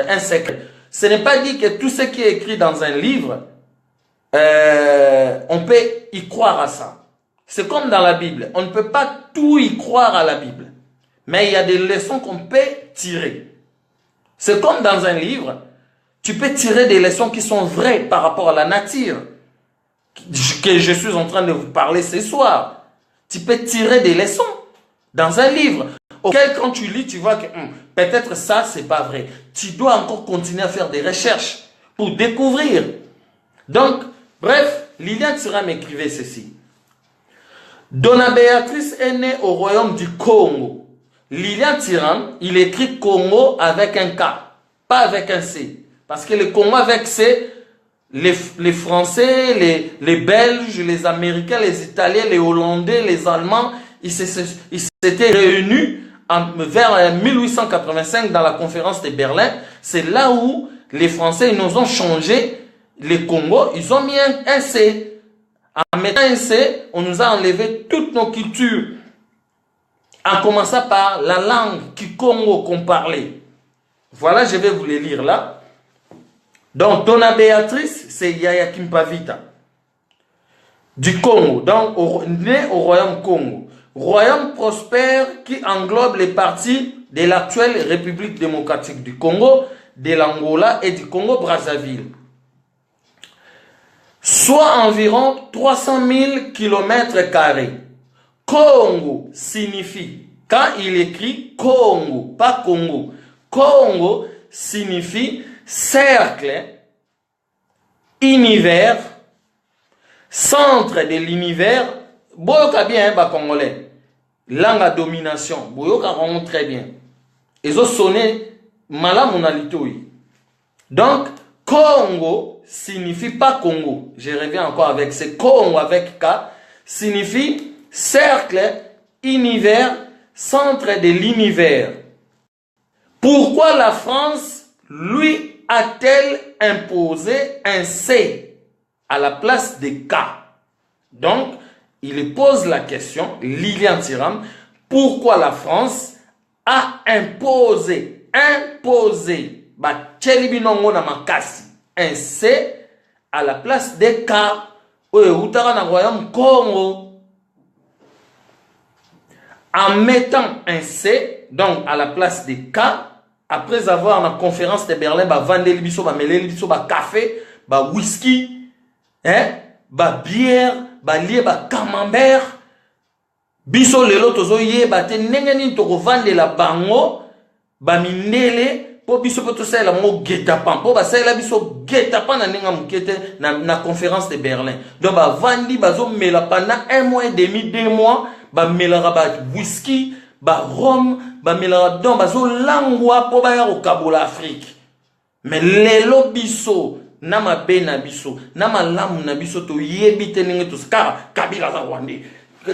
un secret. Ce n'est pas dit que tout ce qui est écrit dans un livre, on peut y croire à ça. C'est comme dans la Bible. On ne peut pas tout y croire à la Bible. Mais il y a des leçons qu'on peut tirer. C'est comme dans un livre. Tu peux tirer des leçons qui sont vraies par rapport à la nature. Que je suis en train de vous parler ce soir. Tu peux tirer des leçons dans un livre. Auquel quand tu lis, tu vois que peut-être ça, c'est pas vrai. Tu dois encore continuer à faire des recherches pour découvrir. Donc, bref, Lilian Tiran m'écrivait ceci. Donna Béatrice est née au royaume du Congo. Lilian Tiran, il écrit Congo avec un K, pas avec un C. Parce que le Congo avec C, les Français, les Belges, les Américains, les Italiens, les Hollandais, les Allemands, ils s'étaient réunis vers 1885 dans la conférence de Berlin. C'est là où les Français ils nous ont changé les Congo. Ils ont mis un C. En mettant un C, on nous a enlevé toutes nos cultures. En commençant par la langue Kikongo qu'on parlait. Voilà, je vais vous les lire là. Donc, Donna Béatrice, c'est Yaya Kimpavita. Du Congo, donc né au royaume Congo. Royaume prospère qui englobe les parties de l'actuelle République démocratique du Congo, de l'Angola et du Congo-Brazzaville. Soit environ 300 000 km². Congo signifie, quand il écrit Congo, pas Congo, Congo signifie cercle, univers, centre de l'univers. Boyoka bien, bah congolais. Langue à domination. Boyoka rend très bien. Ils ont sonné malamunalitoi. Donc, Congo signifie pas Congo. Je reviens encore avec ce Congo avec K. signifie cercle, univers, centre de l'univers. Pourquoi la France lui a-t-elle imposé un C à la place de K? Donc, il pose la question, Lilian Thuram, pourquoi la France a imposé, un C à la place de K au royaume Congo. En mettant un C, donc à la place de K, après avoir la conférence de Berlin, vendre le biso, mêler le biso, café, whisky, bière, lié, camembert, biso lelo tozo ye, te nengeni toko vendre la bango, minele, po biso poto sa la mo guetapan, po sa la biso guetapan na nenga mukete na conférence de Berlin. Donc vandi bazo mela pendant 1 mois et demi, 2 mois, melara whisky, rhum, melara don bazo langwa po ya ko kabola Afrique. Mais lelo biso na mabe na biso, na malamu na biso to yebi te ninge to ska Kabila za Rwandais,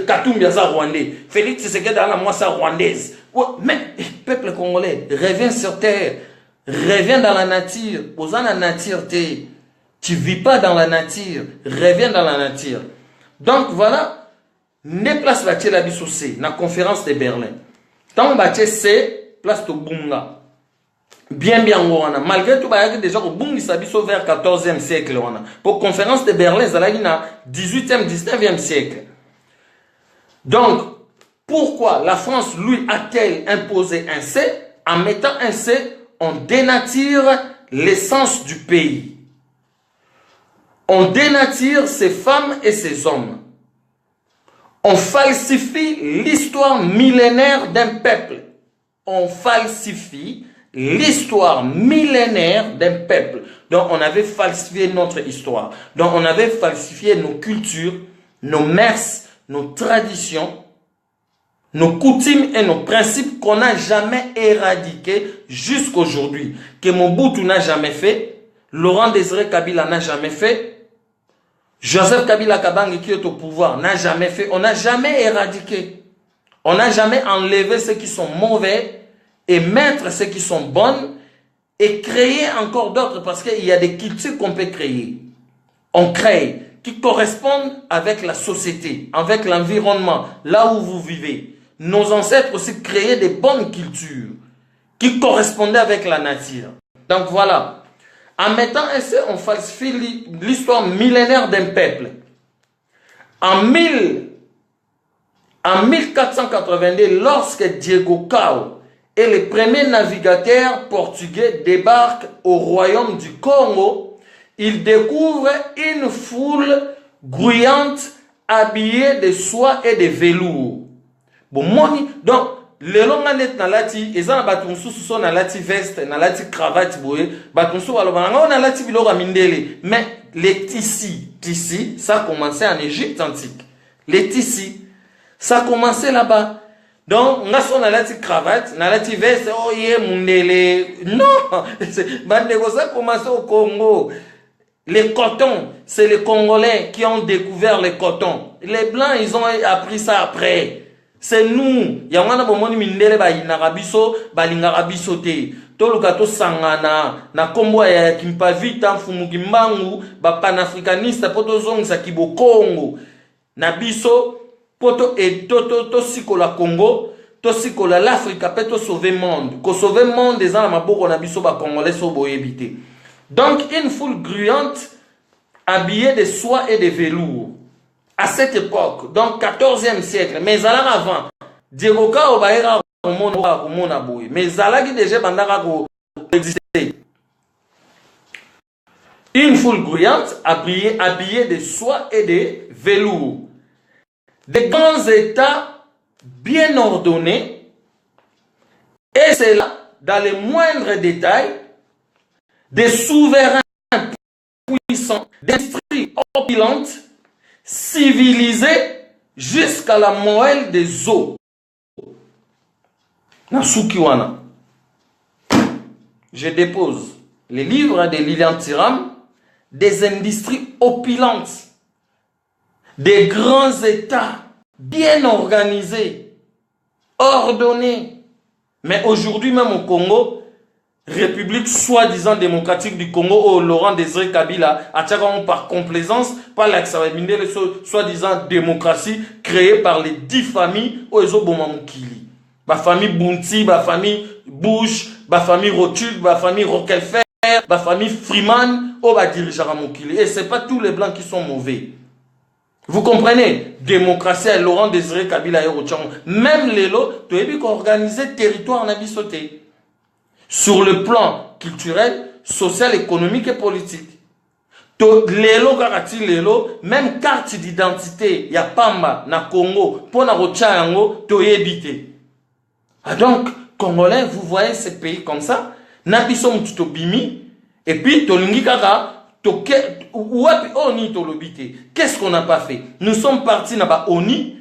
Katumbi za Rwandais, Félix Tshisekedi à la moi sa rwandaise. Mais peuple congolais, reviens sur terre, reviens dans la nature, posant la nature, tu vis pas dans la nature, reviens dans la nature. Donc voilà, ne place la tchela biso C, na conférence de Berlin. Tant que C, place to bunga. Bien, malgré tout, il y a déjà au bungi sabiso vers 14e siècle. Pour conférence de Berlin, ça y a 18e, 19e siècle. Donc, pourquoi la France lui a-t-elle imposé un C? En mettant un C, on dénature l'essence du pays. On dénature ses femmes et ses hommes. On falsifie l'histoire millénaire d'un peuple. On falsifie l'histoire millénaire d'un peuple. Donc, on avait falsifié notre histoire. Donc, on avait falsifié nos cultures, nos mœurs, nos traditions, nos coutumes et nos principes qu'on n'a jamais éradiqués jusqu'aujourd'hui. Que Mobutu n'a jamais fait, Laurent Désiré Kabila n'a jamais fait, Joseph Kabila Kabange qui est au pouvoir n'a jamais fait. On n'a jamais éradiqué. On n'a jamais enlevé ceux qui sont mauvais et mettre ceux qui sont bonnes et créer encore d'autres parce qu'il y a des cultures qu'on peut créer. On crée qui correspondent avec la société, avec l'environnement, là où vous vivez. Nos ancêtres aussi créaient des bonnes cultures qui correspondaient avec la nature. Donc voilà. En mettant ainsi, on falsifie l'histoire millénaire d'un peuple. En 1482, lorsque Diego Cao et les premiers navigateurs portugais débarquent au royaume du Congo, ils découvrent une foule grouillante habillée de soie et de velours. Bon, donc, le long net na lati, ezana batunsu so na lati veste, na lati cravate boye, batunsu alobanga na lati biloko mindele. Mais les tissus, ça a commencé en Égypte antique. Les tissus, ça a commencé là-bas. Donc, on a na lati cravate, na lati veste, oh yeah, mundele. Non, ça a commencé au Congo. Les cotons, c'est les Congolais qui ont découvert les cotons. Les Blancs, ils ont appris ça après. C'est nous. Yangana bomoni mindele ba inarabiso, ba lingarabiso te. Tolukato sangana, na kombo ya kimpavita mfumu kimbangu, ba panafricaniste poto zongisa kibo Congo. Na biso poto to sikola Congo, to sikola l'Afrique pe to sauver monde. Ko sauver monde des na maboko na biso ba congolais so boyebité. Donc une foule grouillante habillée de soie et de velours. À cette époque, donc 14e siècle, mais avant, Diego Cao baera komona boy, mais zalaki déjà bandaka ko exister. Une foule grouillante habillée de soie et de velours. Des grands états bien ordonnés, et c'est là, dans les moindres détails, des souverains puissants, des industries opulentes, civilisés jusqu'à la moelle des eaux. Nasukiwana. Je dépose les livres de Lilian Thuram, des industries opulentes, des grands États bien organisés, ordonnés. Mais aujourd'hui même au Congo, République soi-disant démocratique du Congo, au Laurent Désiré Kabila, par complaisance, par l'accès soi-disant démocratie créée par les 10 familles au Ezobomamukili. Ma famille Bounty, ma famille Bush, ma famille Rothschild, ma famille Rockefeller, ma famille Freeman, au va diriger Mukili. Et ce n'est pas tous les blancs qui sont mauvais. Vous comprenez? Démocratie à Laurent Désiré Kabila et Rothschild. Même les lots, tu as vu qu'organiser territoire en Abissoté. Sur le plan culturel, social, économique et politique. Même carte d'identité, il y a Pamba, na Congo, pour na Rochayango, to yebite. Donc, Congolais, vous voyez ces pays comme ça, Nabiso Mtuto Bimi, et puis Tolingi Kaka, Wapi Oni Tolobite. Qu'est-ce qu'on n'a pas fait? Nous sommes partis na Oni,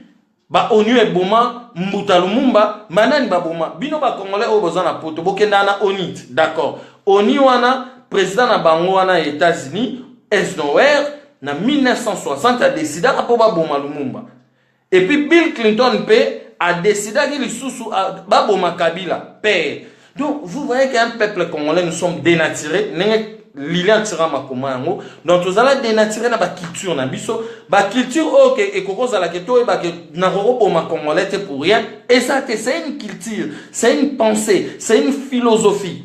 Onu et Boma, Mbutalumumba, Manani Baboma, Bino ba Congolais au besoin na poto, Bokenda na Onit, d'accord. Oni wana, président na Bango wana États-Unis, Eisenhower, na 1960 a décidé à Poba Boma Lumumba. Et puis Bill Clinton a décidé qu'il y a Baboma Kabila, père. Donc vous voyez qu'un peuple congolais, nous sommes dénaturés. Lilian Tirama Komango, donc vous allez dénaturer na culture na biso, culture ok et koko za la keto et na roko ma congolais pour rien. Et ça c'est une culture, c'est une pensée, c'est une philosophie.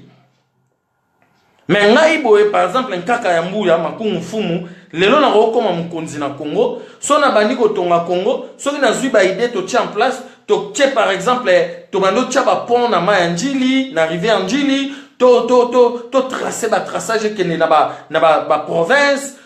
Mais ngaiboe par exemple un kaka ya mbuya makungu fumu, lelo na roko ma mukonzi na Congo, so na bandiko tonga Congo, so na zui ba idée to tient en place, to tche par exemple to bando tcha ba pont na Mayanjili, na rivière Njili. To tracer ba traçage qui n'est ba province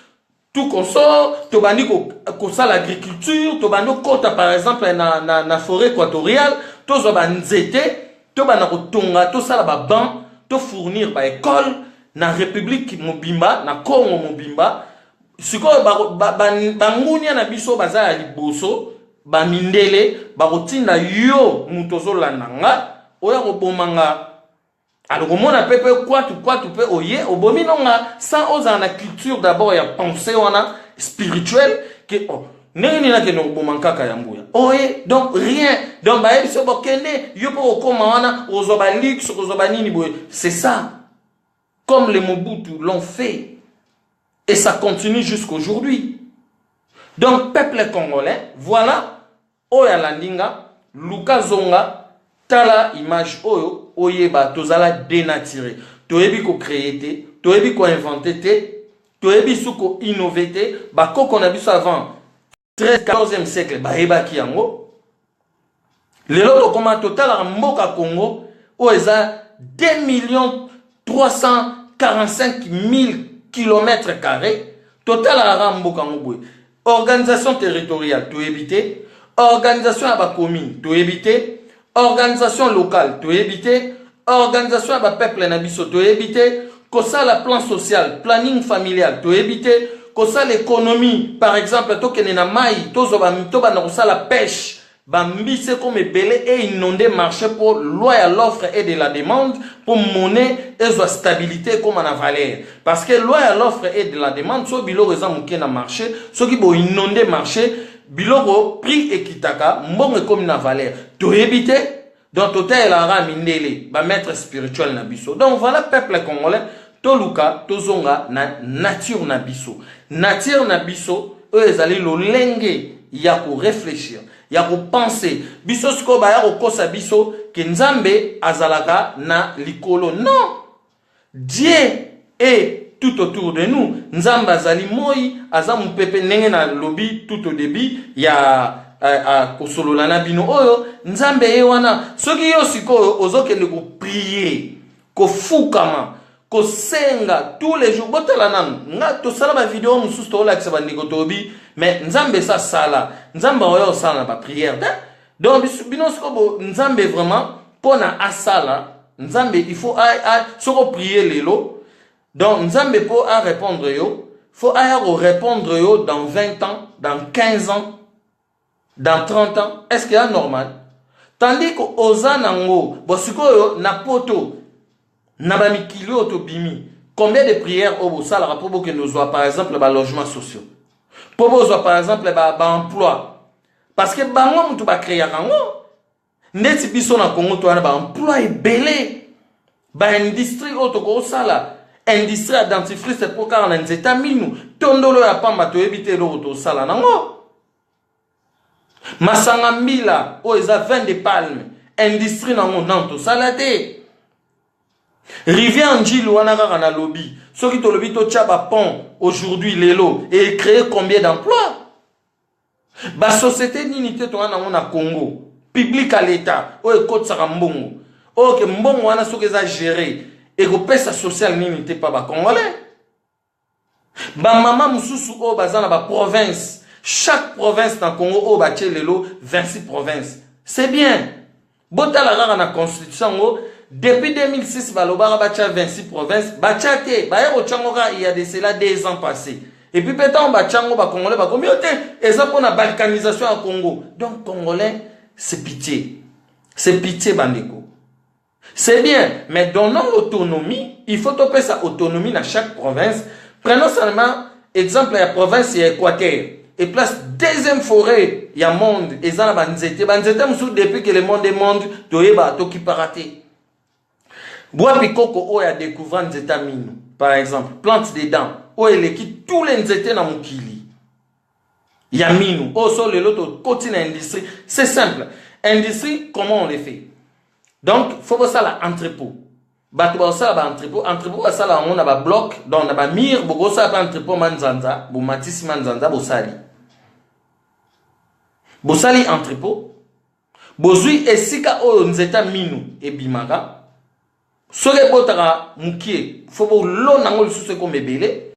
tout comme ça to bandi ko ça l'agriculture to bando kota par exemple na forêt équatoriale to zo ba nzete to bana ko tonga to ça ba ban to fournir ba école na république mobimba na Congo mobimba siko ba ngunia na biso baza ya liboso ba mindele ba kotinda yo mutozo landanga oya ko bomanga. Alors, on a peu quoi tu peux oyer au bominonga sans oser la culture d'abord il y a pensée on a spirituelle que oh n'est là que nous bomanka kayambuya oye donc rien donc ba elle se bokene yo pour comment on ozoba lix ozoba nini boy c'est ça comme les Mobutu l'ont fait et ça continue jusqu'aujourd'hui. Donc peuple congolais voilà oya landinga Luka Zonga tala image oyo oyeba tozala dénaturé toyebi ko créer te toyebi ko inventer te toyebi suko innover te bakoko na biso avant 13e 14e siècle bayebaki yango lelo to koma total mboka Congo o eza 2 345 000 km². Total ara mboka ngoboy organisation territoriale toyebi te organisation ya ba commune toyebi te organisation locale, tu éviter. Organisation à peuple na biso, tu éviter. Kosa la plan social, planning familial, tu éviter. Kosa l'économie, par exemple, to kenena mai, to ba na kosa la pêche. Bambise comme belé et inondé marché pour loi à l'offre et de la demande pour monnaie et la stabilité comme en valeur. Parce que loi à l'offre et de la demande, so bilo raison mouké na marché, so qui bo inondé marché. Biloko prix ekitaka mbongo comme na valeur to éviter donc total la mindele ba maître spirituel na biso. Donc voilà peuple congolais to luka to zonga na nature na biso eux ezali lolenge ya ko réfléchir ya ko penser biso sko ba ya ko kosa biso ke nzambe azalaka na likolo. Non, Dieu est tout autour de nous. Nzamba zali moi azamu pepe nenge na lobby tout au début ya kosolola na bino oyo nzambe ye wana soki yo sikoyo ozokende ko prier ko fukama ko senga tous les jours botala nanu nga to sala ba vidéo mususu to la kisaba ndiko tobi mais nzambe sa sala nzamba oyo sala ba prière donc bino siko nzambe vraiment pona asala nzambe il faut soko prier lelo. Donc, Nzambe pour à répondre yo, faut à répondre yo dans 20 ans, dans 15 ans, dans 30 ans. Est-ce qu'il y a normal? Tandis que Ozanango, bosiko yo na poto, na bamikilio to bimi. Combien de prières au Bossala pour que nous soit par exemple les logements sociaux? Pour besoin, par exemple, emploi. Parce que bango mutu ba créer yango. Neti biso na Congo to ba emploi est belé. Ba industrie auto sala. Industrie à dentifrice pour car na nzeta minu. Tondolo ya pamba to éviter l'auto sala nango. Masanga mbila o eza vin de palme. Industrie nango nanto salade. Rivière Njili wana kaka na lobby. Ceux qui te lobby to tchaba pont aujourd'hui lelo et créer combien d'emplois? Ba société n'unité to wana na Congo, public à l'état, o e kote saka mbongo. O ke mbongo wana soki eza géré et ko pesa social n'unité pa ba congolais. Ba mama mususu o bazana ba province. Chaque province dans Congo o ba lelo 26 provinces. C'est bien. Bota la rara na constitution o depuis 2006, Balobara Bacha 26 provinces, Bachate, Bayer Ochangoka, il y a de cela 2 ans passés. Et puis peut-être Bachango, Congolais, communauté, et ça pour la balkanisation à Congo. Donc, Congolais, c'est pitié. C'est pitié, Bandeko. C'est bien, mais donnons l'autonomie, il faut topper sa autonomie dans chaque province. Prenons seulement, exemple, la province, il y a Équateur. Et place deuxième forêt, il y a monde, et ça, la banzete. Banzete, depuis que le monde est monde, Toyeba, Toki Paraté. Bois Pikoko o ya découvert nzeta minu. Par exemple, plante des dents. O ele qui tous les nzete na mukili. Ya minu. O so le loto continue industrie. C'est simple. Industrie, comment on le fait? Donc, faut pas ça la entrepôt. Batu ba ça la entrepôt. Entrepôt ba ça la on a ba bloc. Donc on a ba mire. Bogo ça ba entrepôt manzanza. Bo matisi manzanza bo sali. Bo sali entrepôt. Bozui esika o nzeta minu e bimaka. Soke botaka mukie, fobo lo nango lisusu ko mebele.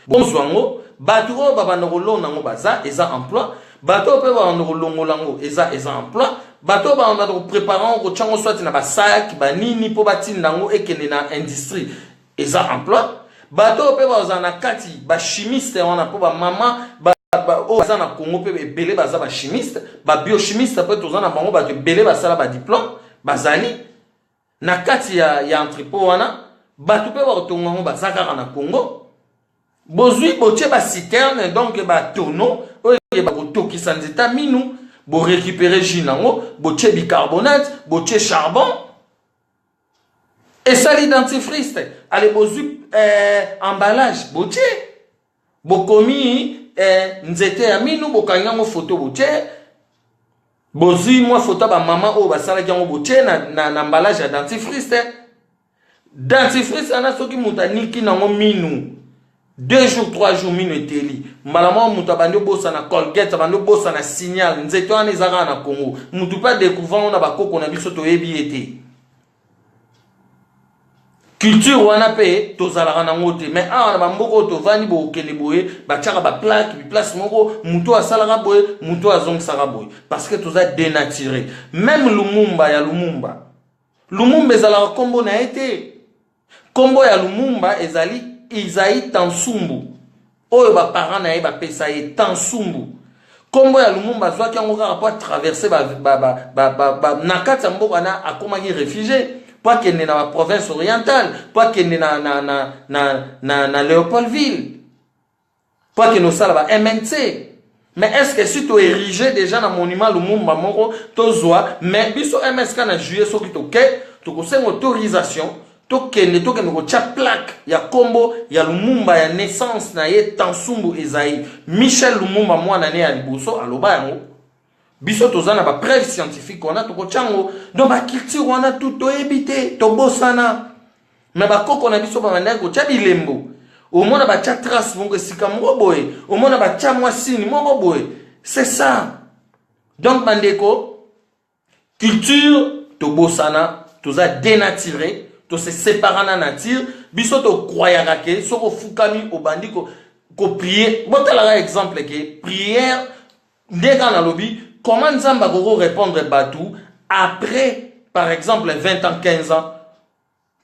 Bonzwango, batu o babandoko lo nango baza, eza emploi. Batu pe babandoko longo lango, eza emploi. Batu babandoko préparant ko chango soit na ba sac, ba nini po batine nango ekene na industrie, eza emploi. Batu pe bazana kati, ba chimiste wana po ba mama ba o baza na Congo pe belé baza ba chimiste, ba biochimiste pe tozana bango ba belé basala ba diplôme, bazali. Na kati ya entrepôt wana batu pe batonga ngo bazaka na Congo bozui botie ba citerne donc ba tonneau oye ba kotokisa nzeta minu bo récupérer jinango botie bicarbonate botie charbon et ça l'identifrice allez bozui emballage botie bokomi nzete ya minu bokanyango photo botie Bozi moi photo ba maman o ba sala ki ngo botie na emballage ya dentifrice. Dentifrice ana soki muta niki na ngo minu. 2 jours 3 jours minu eteli. Malama muta bandi bosa na Colgate bandi bosa na Signal nzeto ana ezaka na Congo. Mutu pa découvrir on a ba koko na biso to yebi ete. Culture wana pe tozalaka na ngote mais a na mboko to vani bo kele boye ba tchaka ba plaque bi place moko muto asalaka boye muto azongisa boye parce que toza dénaturé même Lumumba ya Lumumba ezalaka kombo na été kombo ya Lumumba ezali Isaïe Tansumbu oyo ba parents na ye ba pesa ye Tansumbu kombo ya Lumumba zwaki yango kaka po traverser nakati ya mboka na akomaki réfugié pas qu'il est dans la province orientale, pas qu'il est dans Léopoldville, pas qu'il est dans la MNC. Mais est-ce que si tu es érigé déjà dans le monument Lumumba Moro, tu zois, mais biso MSK na juillet, so ki tu as une autorisation, tu as une plaque, il y a combo, il y a Lumumba, il y a naissance, il y a Tansumbu Ezaï, Michel Lumumba, moi, nané à Liboso, à Lobayango. Biso tozana ba preuve scientifique on a to kochango donc ba culture on a tout to ebité to bosana mais ba koko na biso ba mandako cha bilembo au moins ba cha trace mongo sika mongo boy au moins ba cha mwasini mongo boy c'est ça donc bandeko culture to bosana toza dénaturé to se séparer na nature biso to croyaka ke soko fukami obandiko ko prier botala exemple ke prière ndeka na lobi. Comment Nzamba Gogo répondre Batou après, par exemple, 20 ans, 15 ans,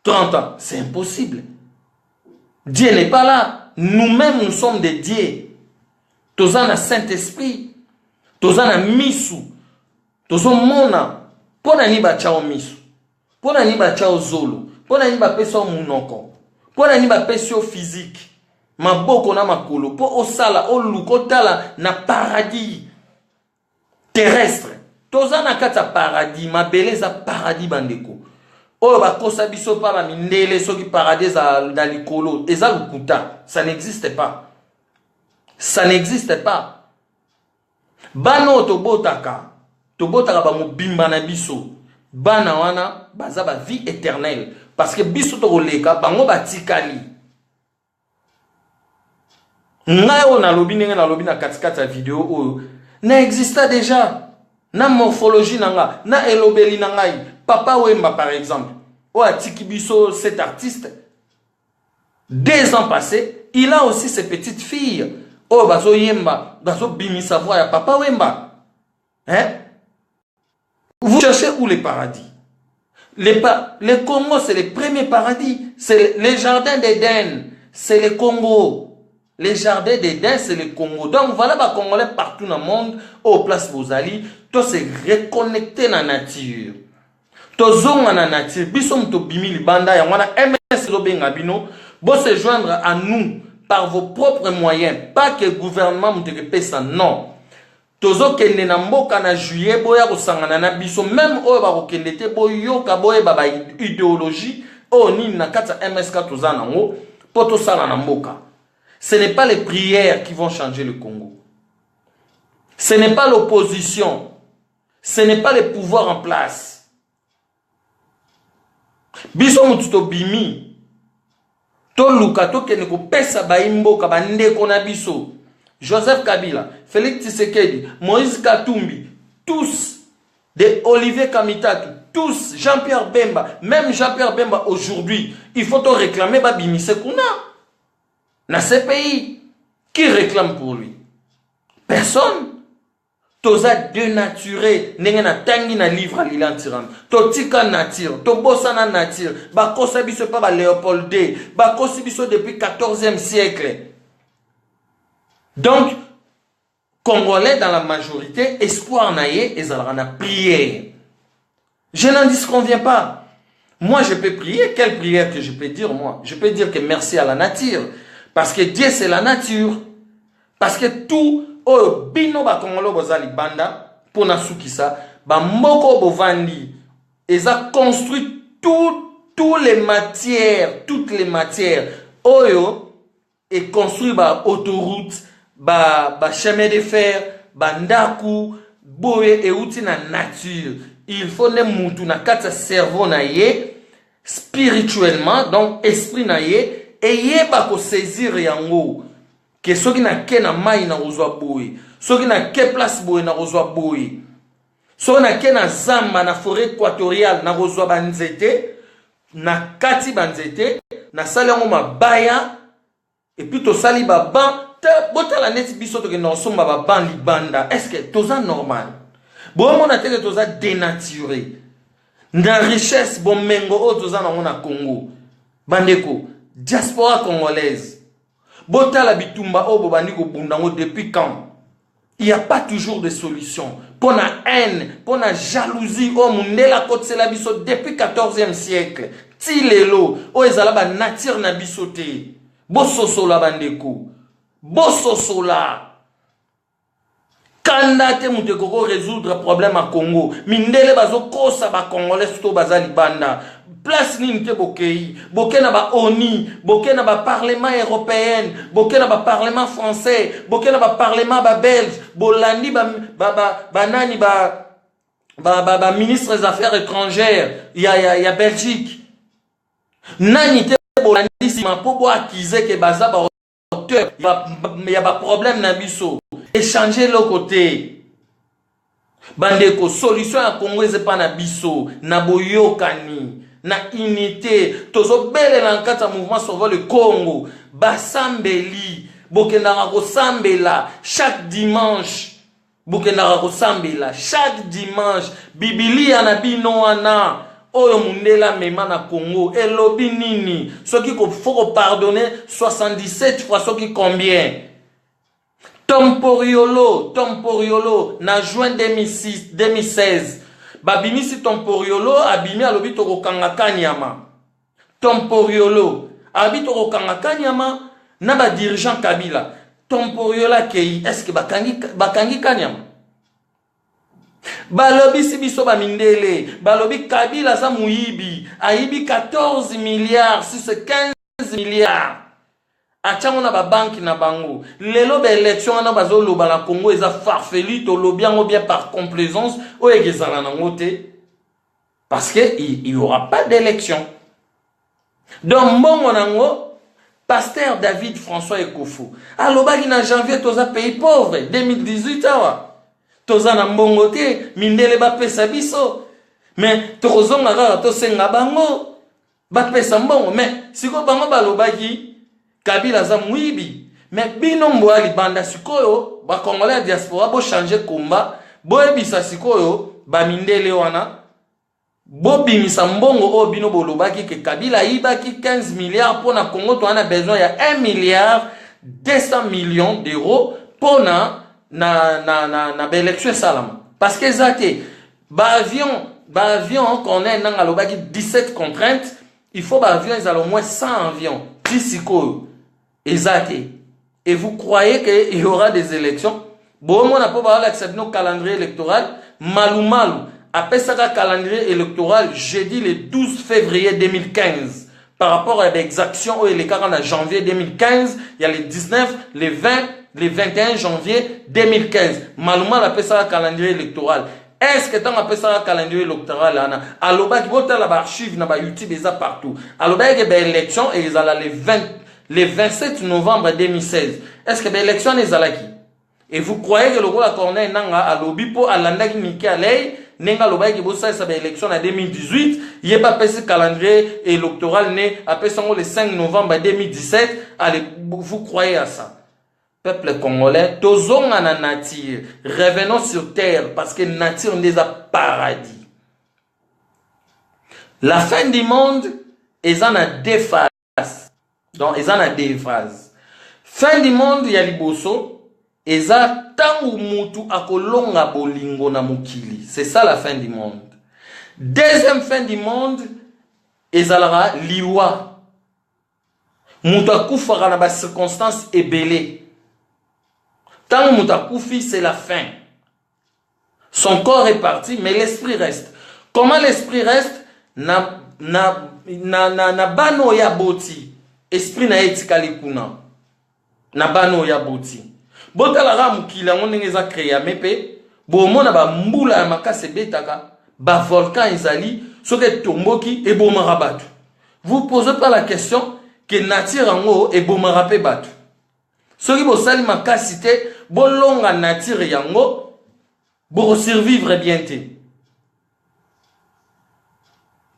30 ans? C'est impossible. Dieu n'est pas là. Nous-mêmes, nous sommes des dieux. Tous en a Saint-Esprit. Tous en a Misu. Tous en Mona. Pour n'ani ba chao Misu. Pour n'ani ba chao Zolo. Pour n'ani ba peso Mounoko. Pour n'ani ba peso physique. maboko na makolo po osala olukotala na paradis terrestre. Toza na kata paradis, mabeleza paradis bandeko. Oyo bakosa biso pa ba mindele soki paradis na likolo, eza lukuta, ça n'existe pas. Ça n'existe pas. Bano tobotaka ba mobimba na biso. Bana wana baza ba vie éternelle parce que biso to koleka bango batikali. Ngayo na lobi ndenge na lobi na katikata ya video oyo na exista déjà na morphologie nanga na elobeli na ngai Papa Wemba par exemple o atiki biso cet artiste 2 ans passés il a aussi ses petites filles o bazo yemba bazo bimisa voix ya Papa Wemba hein. Vous cherchez où les paradis? Le Congo, c'est le premier paradis. C'est les jardins d'Éden. C'est le Congo. Les jardins d'Éden, c'est le Congo. Donc voilà, les Congolais partout dans le monde, au place Bozali, tous se reconnecter dans la nature. Tous dans la nature. Bisom to bimi libanda, yangwana MS Lobenga bino, bon se joindre à nous par vos propres moyens. Pas que le gouvernement vous paye ça, non. Tozo kende na mboka na juillet boya kosangana na biso même oyo ba kokende te boyoka boye baba idéologie o ni na kata MSK toza nango poto sala na mboka. Ce n'est pas les prières qui vont changer le Congo. Ce n'est pas l'opposition. Ce n'est pas le pouvoir en place. Biso mutu to bimi to luka to kende ko pesa ba imboka ba ndeko na biso. Joseph Kabila, Félix Tshisekedi, Moïse Katumbi, tous, de Olivier Kamitatu, tous, Jean-Pierre Bemba, même Jean-Pierre Bemba aujourd'hui, il faut réclamer Babimi Sekuna. Dans ce pays, qui réclame pour lui? Personne. Toza dénaturé, n'engena tangi na livre à l'ilantiram. To tika nature, to bossa na nature, bakosa biso pa ba Léopold D, bakosi biso depuis 14e siècle. Donc, Congolais dans la majorité, espoir naïe, et ça a prié. Je n'en disconviens pas. Moi, je peux prier. Quelle prière que je peux dire, moi? Je peux dire que merci à la nature. Parce que Dieu, c'est la nature. Parce que tout, oh, bino ba Congolais bozali banda, pour nasukisa, ba moko bovandi, ils ont construit toutes les matières, oyo, et construit ba autoroute, ba chemin de fer, ba ndaku, boye et outi na nature. Il faut ne mutu na kata cerveau na ye, spirituellement, donc esprit na ye, et ye ba ko saisir yango. Que soki na ke na mai na ozwa boye, soki na ke place boye na ozwa boye, soki na ke na zamba na forêt équatoriale na ozwa banzete, na kati banzete, na sali yango mabaya, et puis to sali baban, botala neti biso to ke na osomba baban libanda. Est-ce que toza normal? Bon mon atelier toza dénaturé. Na richesse bon mengo o toza na mona Congo. Bandeko, diaspora congolaise. Botala bitumba o bobandi ko bundango depuis quand? Il n'y a pas toujours de solution. Pour la haine, pour la jalousie, oh mundela kote la biso depuis 14e siècle. Ti lelo, o ezala ba nature na bisote. Bososo la bandeko. Bososo la. Kanda te mute koko résoudre problème à Congo. Mindele bazo kosa ba Congolais to bazali banda. Place ni nte bokei. Boke na ba ONU, boke na ba parlement européen, boke na ba parlement français, boke na ba parlement ba belge, bolandi ba nani ba ministre des affaires étrangères, il y a Belgique. Nani te bolandi si ma pobo akize ke baza ba auteur, il y a pas problème na biso. Échanger le côté. Bandeko, solution à Congo, c'est pas na biso, na boyokani, na unité. Tozo belle l'encadre mouvement sauver le Congo. Basambeli, Bokendara Sambela, chaque dimanche. Bokendara Sambela, chaque dimanche. Bibili anabino ana. Oyo mundela mema na Congo. Elobi nini. Ce qui faut pardonner 77 fois ce qui combien. Tomporiolo, na juin 2016. Babimisi Tomporiolo, abimi alobi toko kanga kanyama. Tomporiolo, abi toko kanga kanyama, na ba dirigeant Kabila Tomporiola Kei est-ce que bakangi kanyama balobi si biso ba mindele balobi Kabila za muibi aibi 14 milliards si c'est 15 milliards achango na ba banki na bango lelo ba élection na bazolo ba na Congo eza farfelu to lobiango bien par complaisance o egezala na ngote parce que il y aura pas d'élection donc mbongo nango Pasteur David François Ekofo alobaki na janvier toza pays pauvre 2018 awa toza na mbongo te mindele ba pesa biso mais tokozonga kaka tosenga bango ba pesa mbongo mais siko bango balobaki Kabila za muibi mais bino mboa libanda sikoyo ba congolais diaspora bo changer komba bo ebisa sikoyo ba mindele wana bo bimisa mbongo o bino bolobaki ke Kabila ibaki 15 milliards pour na Congo to ana besoin ya 1 milliard 200 millions d'euros pour na élection salama parce que zate ba avion qu'on est dans alobaki 17 contraintes il faut ba avion ils ont au moins 100 avions tisiko ezate et vous croyez que il y aura des élections bon on n'a pas accepté nos calendrier électoral malumalu après ça calendrier électoral jeudi le 12 février 2015 par rapport à l'exaction où il est en janvier 2015 il y a les 19 les 20 le 21 janvier 2015. Malheureusement, on appelle ça un calendrier électoral. Est-ce que tu appelles ça un calendrier électoral? Alors, tu as l'archive, tu YouTube, et ça partout. Alors, il y a une élection et ils ont le 27 novembre 2016. Est-ce que l'élection est là qui? Et vous croyez que le rôle à Corneille Nanga à l'obi pour à l'andaki Miki Alei, Nenga Lobaï qui bosse ça élection en 2018, il n'y a pas passé calendrier électoral né après le 5 novembre 2017. Allez, vous croyez à ça? Peuple congolais, tozong na nature, revenons sur terre parce que nature n'est pas paradis. La fin du monde est en a deux phases. Donc, ils en a deux phases. Fin du monde, il y a liboso, et ça, tant ou mutu akolonga bolingo na mukili. C'est ça la fin du monde. Deuxième fin du monde, ezalera liwa. Mutu akufara na ba circonstances ebele. Tant que Moutakufi, c'est la fin. Son corps est parti, mais l'esprit reste. Comment l'esprit reste? Na bano ya boti. Esprit na etikali kuna. Na bano ya boti. Bota la ramu ki la ngeza créa mepe. Bo mona ba mbula ya makase betaka. Ba volcan ezali. Soke tomboki e bo marabatu. Vous posez pas la question que nature ango e bo marape batu. Soki bo sali makasi te. Bolonga nature yango pour survivre bien te.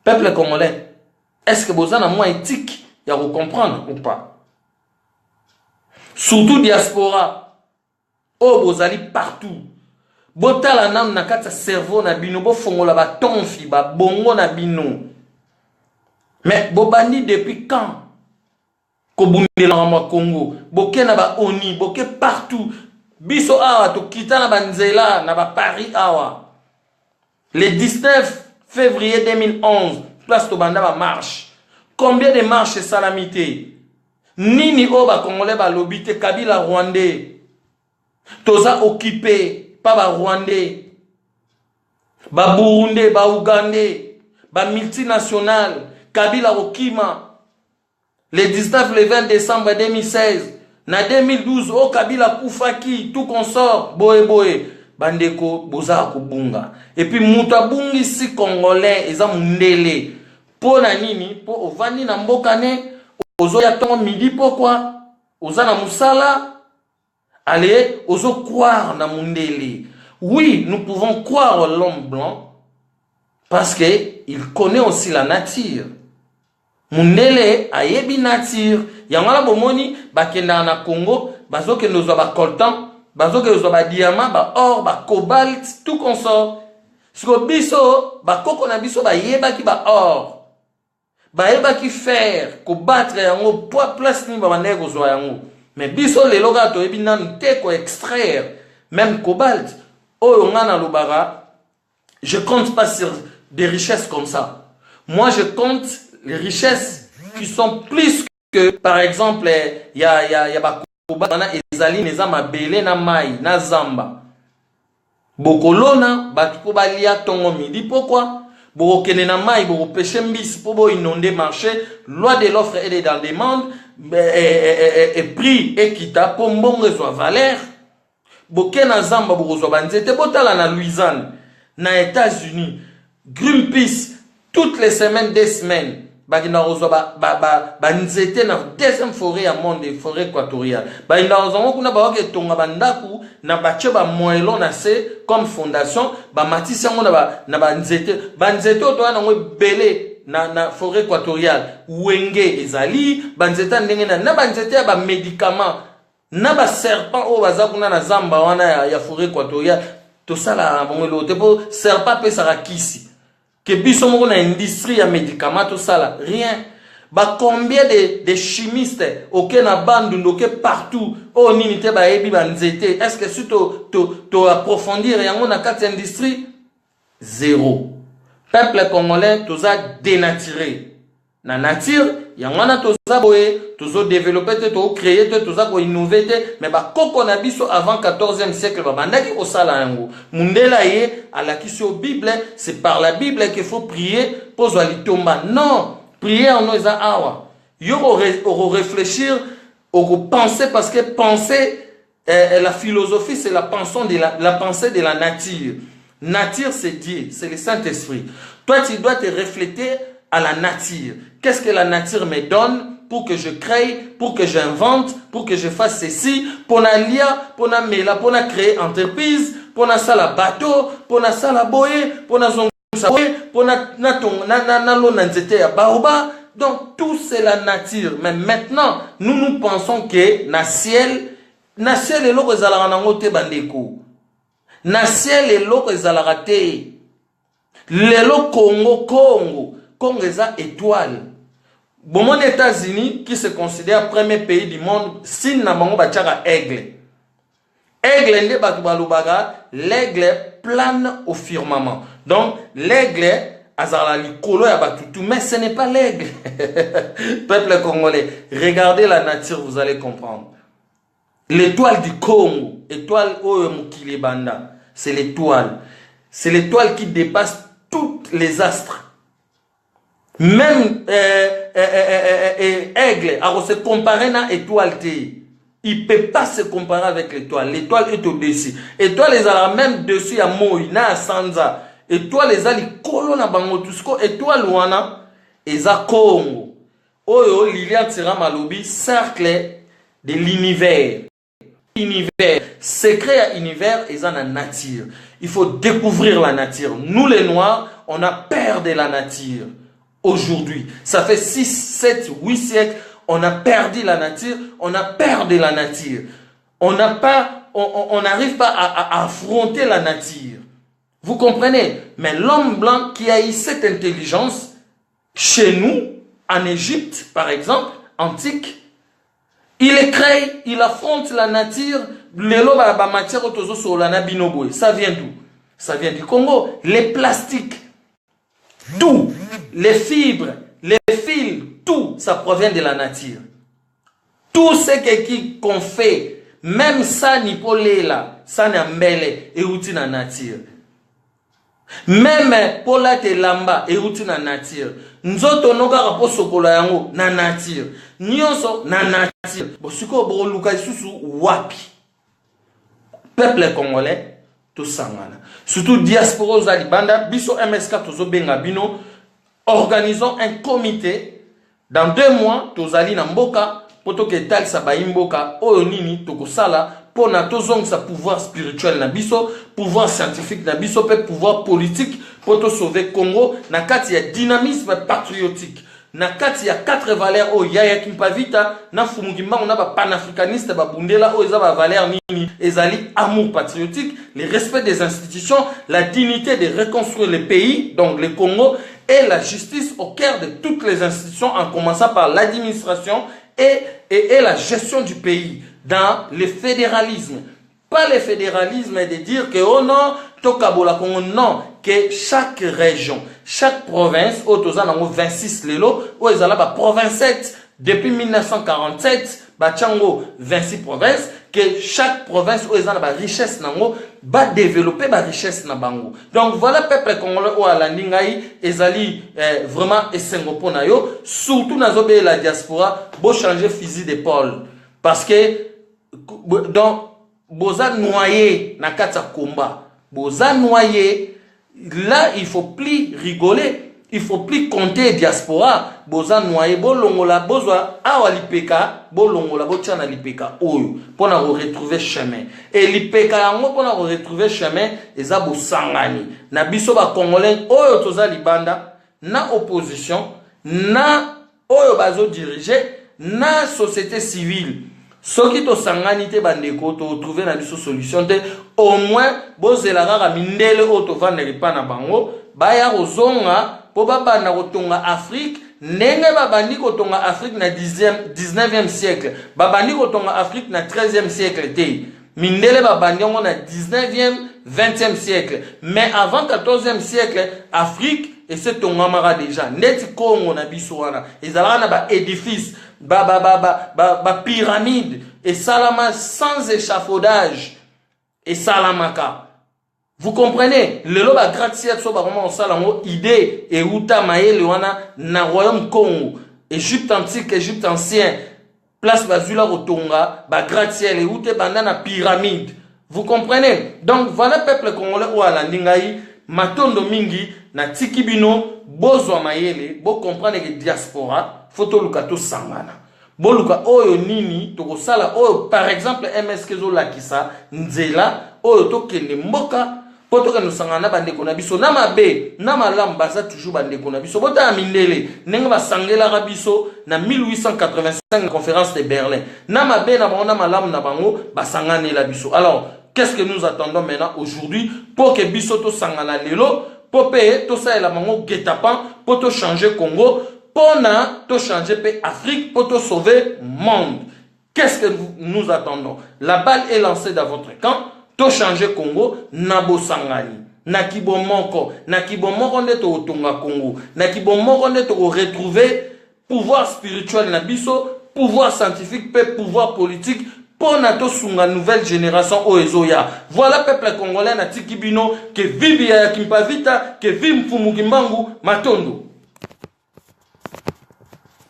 Peuple congolais, est-ce que vous avez un moins éthique à vous comprendre ou pas? Surtout diaspora, oh vous allez partout. Botala nam nakata cerveau na bino bo fongola ba tonfi ba bongo na bino. Mais bobandi depuis quand? Kobundela ma Congo, boke na ba oni, boke partout. Biso awa to kita na banzela na ba Paris awa. Le 19 février 2011, place to banda ba marche. Combien de marches salamité? Nini oba congolais ba lobité Kabila rwandais. Toza occupé pas ba rwandais. Ba burundais, ba ougandais, ba multinational, Kabila okima. Le 19 le 20 décembre 2016. Na 2012, au Kabila Koufaki, tout consort, boé boé, bandeko, boza kubunga. Et puis, mutabungi si congolais, eza mundele. Po na nini, po ovani na mbokane, ozo yaton midi, pourquoi? Oza na musala, allez, ozo croire na mundele. Oui, nous pouvons croire l'homme blanc, parce qu'il connaît aussi la nature. Mundele ayebi nature. Yangala bomoni bakenda na Congo bazoke nozwa ba coltan bazoke nozwa ba diamant ba or ba cobalt tout consort. Siko biso ba koko na biso ba yeba ki ba or ba yeba ki fer ko battre yango po place ni ba nego zo yango. Mais biso lelo ga to yebi nan te ko extraire même cobalt oyo ngana lobara. Je compte pas sur des richesses comme ça. Moi je compte les richesses qui sont plus que par exemple il y a bakoba na ezali neza mabele na mai na zamba bokolona batu po balia tongo midi. Pourquoi? Bokene na mai bopêcher mbisi po bo inonder marché. Loi de l'offre et de la demande et prix équitable pour mbongo soit valeur. Bokena zamba bokozwa banzete botala na Louisiane na États-Unis Greenpeace toutes les semaines, 2 semaines, bagina rozwa ba nzete na deuxième forêt à monde, forêt équatoriale. Bagina rozwa kuna ba ke tonga bandaku na bache ba moelo na se comme fondation ba matisi yango na ba nzete. Ba nzete to na ngo belé na forêt équatoriale. Wenge ezali ba nzete ndenge na ba nzete ya ba médicaments na ba serpent o baza kuna na zamba wana ya forêt équatoriale. To sala mongelo te po serpent pe sara kisi. Que biso moko na industrie ya médicaments tout ça là rien. Ba combien de chimistes OK na bandundu OK partout o nini te ba ebi ba nzete. Est-ce que si to approfondir yango na kati industrie zéro. Peuple congolais toza dénaturé. Na nature yango na toza boye tozo développer te to créer te toza ko innover te mais ba koko na biso avant 14e siècle ba bandaki ko sala yango mundela ye alakisi au Bible. C'est par la Bible qu'il faut prier pour zalitomba. Non, prier en nous awa yo réfléchir au penser parce que penser la philosophie c'est la pensée de la nature. Nature c'est Dieu, c'est le Saint-Esprit. Toi tu dois te refléter à la nature. Qu'est-ce que la nature me donne pour que je crée, pour que j'invente, pour que je fasse ceci, pour na lia, pour na mela, pour na créer entreprise, pour na sala bateau, pour na sala boye, pour na zongusa boye, pour na lona nzete ya baoba. Donc tout c'est la nature. Mais maintenant, nous pensons que na ciel est l'eau ezalaka nango te bandeko. Na ciel est l'eau ezalaka te. Lelo Congo eza étoile. Bon, mon États-Unis, qui se considère premier pays du monde, si na bango bachaka aigle. Aigle nde batu balobaga, l'aigle plane au firmament. Donc, l'aigle azala likolo ya batutu, mais ce n'est pas l'aigle. Peuple congolais, regardez la nature, vous allez comprendre. L'étoile du Congo, étoile Oyo Mukile Banda, c'est l'étoile. C'est l'étoile qui dépasse toutes les astres. Même aigle, alors se comparer à étoile, il ne peut pas se comparer avec l'étoile. L'étoile est au-dessus. Étoile les a même dessus à Moï, na Sanza. Étoile les a li kolo na bango tusko. Étoile wana eza Congo. Oyo Lilian Tira Malobi, cercle de l'univers. Univers, secret à univers et dans la nature. Il faut découvrir la nature. Nous les Noirs, on a peur de la nature. Aujourd'hui, ça fait 6, 7, 8 siècles, on a perdu la nature, on a peur de la nature. On n'arrive pas à affronter la nature. Vous comprenez? Mais l'homme blanc qui a eu cette intelligence, chez nous, en Égypte, par exemple, antique, il crée, il affronte la nature. Ça vient d'où? Ça vient du Congo. Les plastiques, tout, les fibres, les fils, tout, ça provient de la nature. Tout ce qu'on fait, même ça, ni là, ça n'a mbele, et outil na nature. Même pour la telamba, et outil na nature. Nzoto noga rapo sokola yango, na nature. Nyonso, na nature. Bosiko bro luka susu wapi. Peuple congolais, tout sangana. Surtout diaspora Zalibanda, biso MSK tozo benga bino. Organisons un comité. Dans 2 mois, tozali na mboka, poto ke tal sa ba imboka, oyo nini toko sala, pour na tozong sa pouvoir spirituel na biso, pouvoir scientifique na biso, pe pouvoir politique, pour to sauver Congo, na kati ya dynamisme patriotique. Na kati ya 4 valeurs o yaya kimpavita na fumugimba on a ba panafricaniste ba bundela o eza ba valeur nini ezali amour patriotique, le respect des institutions, la dignité de reconstruire le pays, donc le Congo, et la justice au cœur de toutes les institutions en commençant par l'administration et la gestion du pays dans le fédéralisme. Pas le fédéralisme de dire que oh non, Tokabola Congo, non, que chaque région, chaque province, au Tozan 26 lelo, ou ezala ba province 7, depuis 1947 bachango 26 provinces que chaque province où ils ont la richesse nango va développer la richesse na bango. Donc voilà peuple congolais ou alandi ngai ezali vraiment esengo pona yo surtout nazobe la diaspora bo changer fusil d'épaule parce que donc boza noyé na kata combat boza noyé là il faut plus rigoler. Il faut plus compter diaspora, boza noyé, bolongola, bozwa awa lipeka, bolongola, botiana lipeka, oyo, pour retrouver chemin. Et lipeka yango pour retrouver chemin, eza bo sangani. Na biso ba congolais, oyo toza libanda, na opposition, na oyo bazo diriger, na société civile. Soki to sangani te bandeko to trouver na biso solution te, au moins bozela kaka mindele o to vandeli pa na bango, baya kozonga po babanda kotonga Afrique ndenge babandi kotonga Afrique na 19e siècle babandi kotonga Afrique na 13e siècle te mindele babandi ngo na 19e 20e siècle mais avant 14e siècle Afrique et c'est tongamara déjà neti Congo na biso wana ezalaka na ba édifice ba pyramide et salama sans échafaudage et salamaka. Vous comprenez? Le loba gratte-ciel so ba vraiment salango idée et uta maele wana na royaume Congo, Égypte antique, Égypte ancien, place bazula rotonga, ba gratte-ciel et ute banda na pyramide. Vous comprenez? Donc voilà peuple congolais ou ala ndingai matondo mingi na tikibino bozwa maele, bo comprendre que diaspora photo lukato sangana. Boluka oyo nini toko sala oyo par exemple MS Kezo Lakisa nzela oyo tokende mboka poto ka nosangana bandeko na biso na mabe na malamu baza toujours bandeko na biso bota mindele ndenge basangela biso na 1885 conférence de Berlin na mabe na bango na malamu na bango basangane la biso. Alors qu'est-ce que nous attendons maintenant aujourd'hui pour que biso to sangana lelo pour payer to ça la bango guetapan pour to changer Congo pour na to changer pe Afrique pour to sauver monde. Qu'est-ce que nous attendons? La balle est lancée dans votre camp. To changer Congo na bosangani na kibomoko nde to otonga Congo na kibomoko nde to retrouver pouvoir spirituel na biso pouvoir scientifique pe pouvoir politique pour na to sunga nouvelle génération oezoya. Voilà peuple congolais na tikibino que vive ya kimpavita que vive mfumu kimbangu matondo.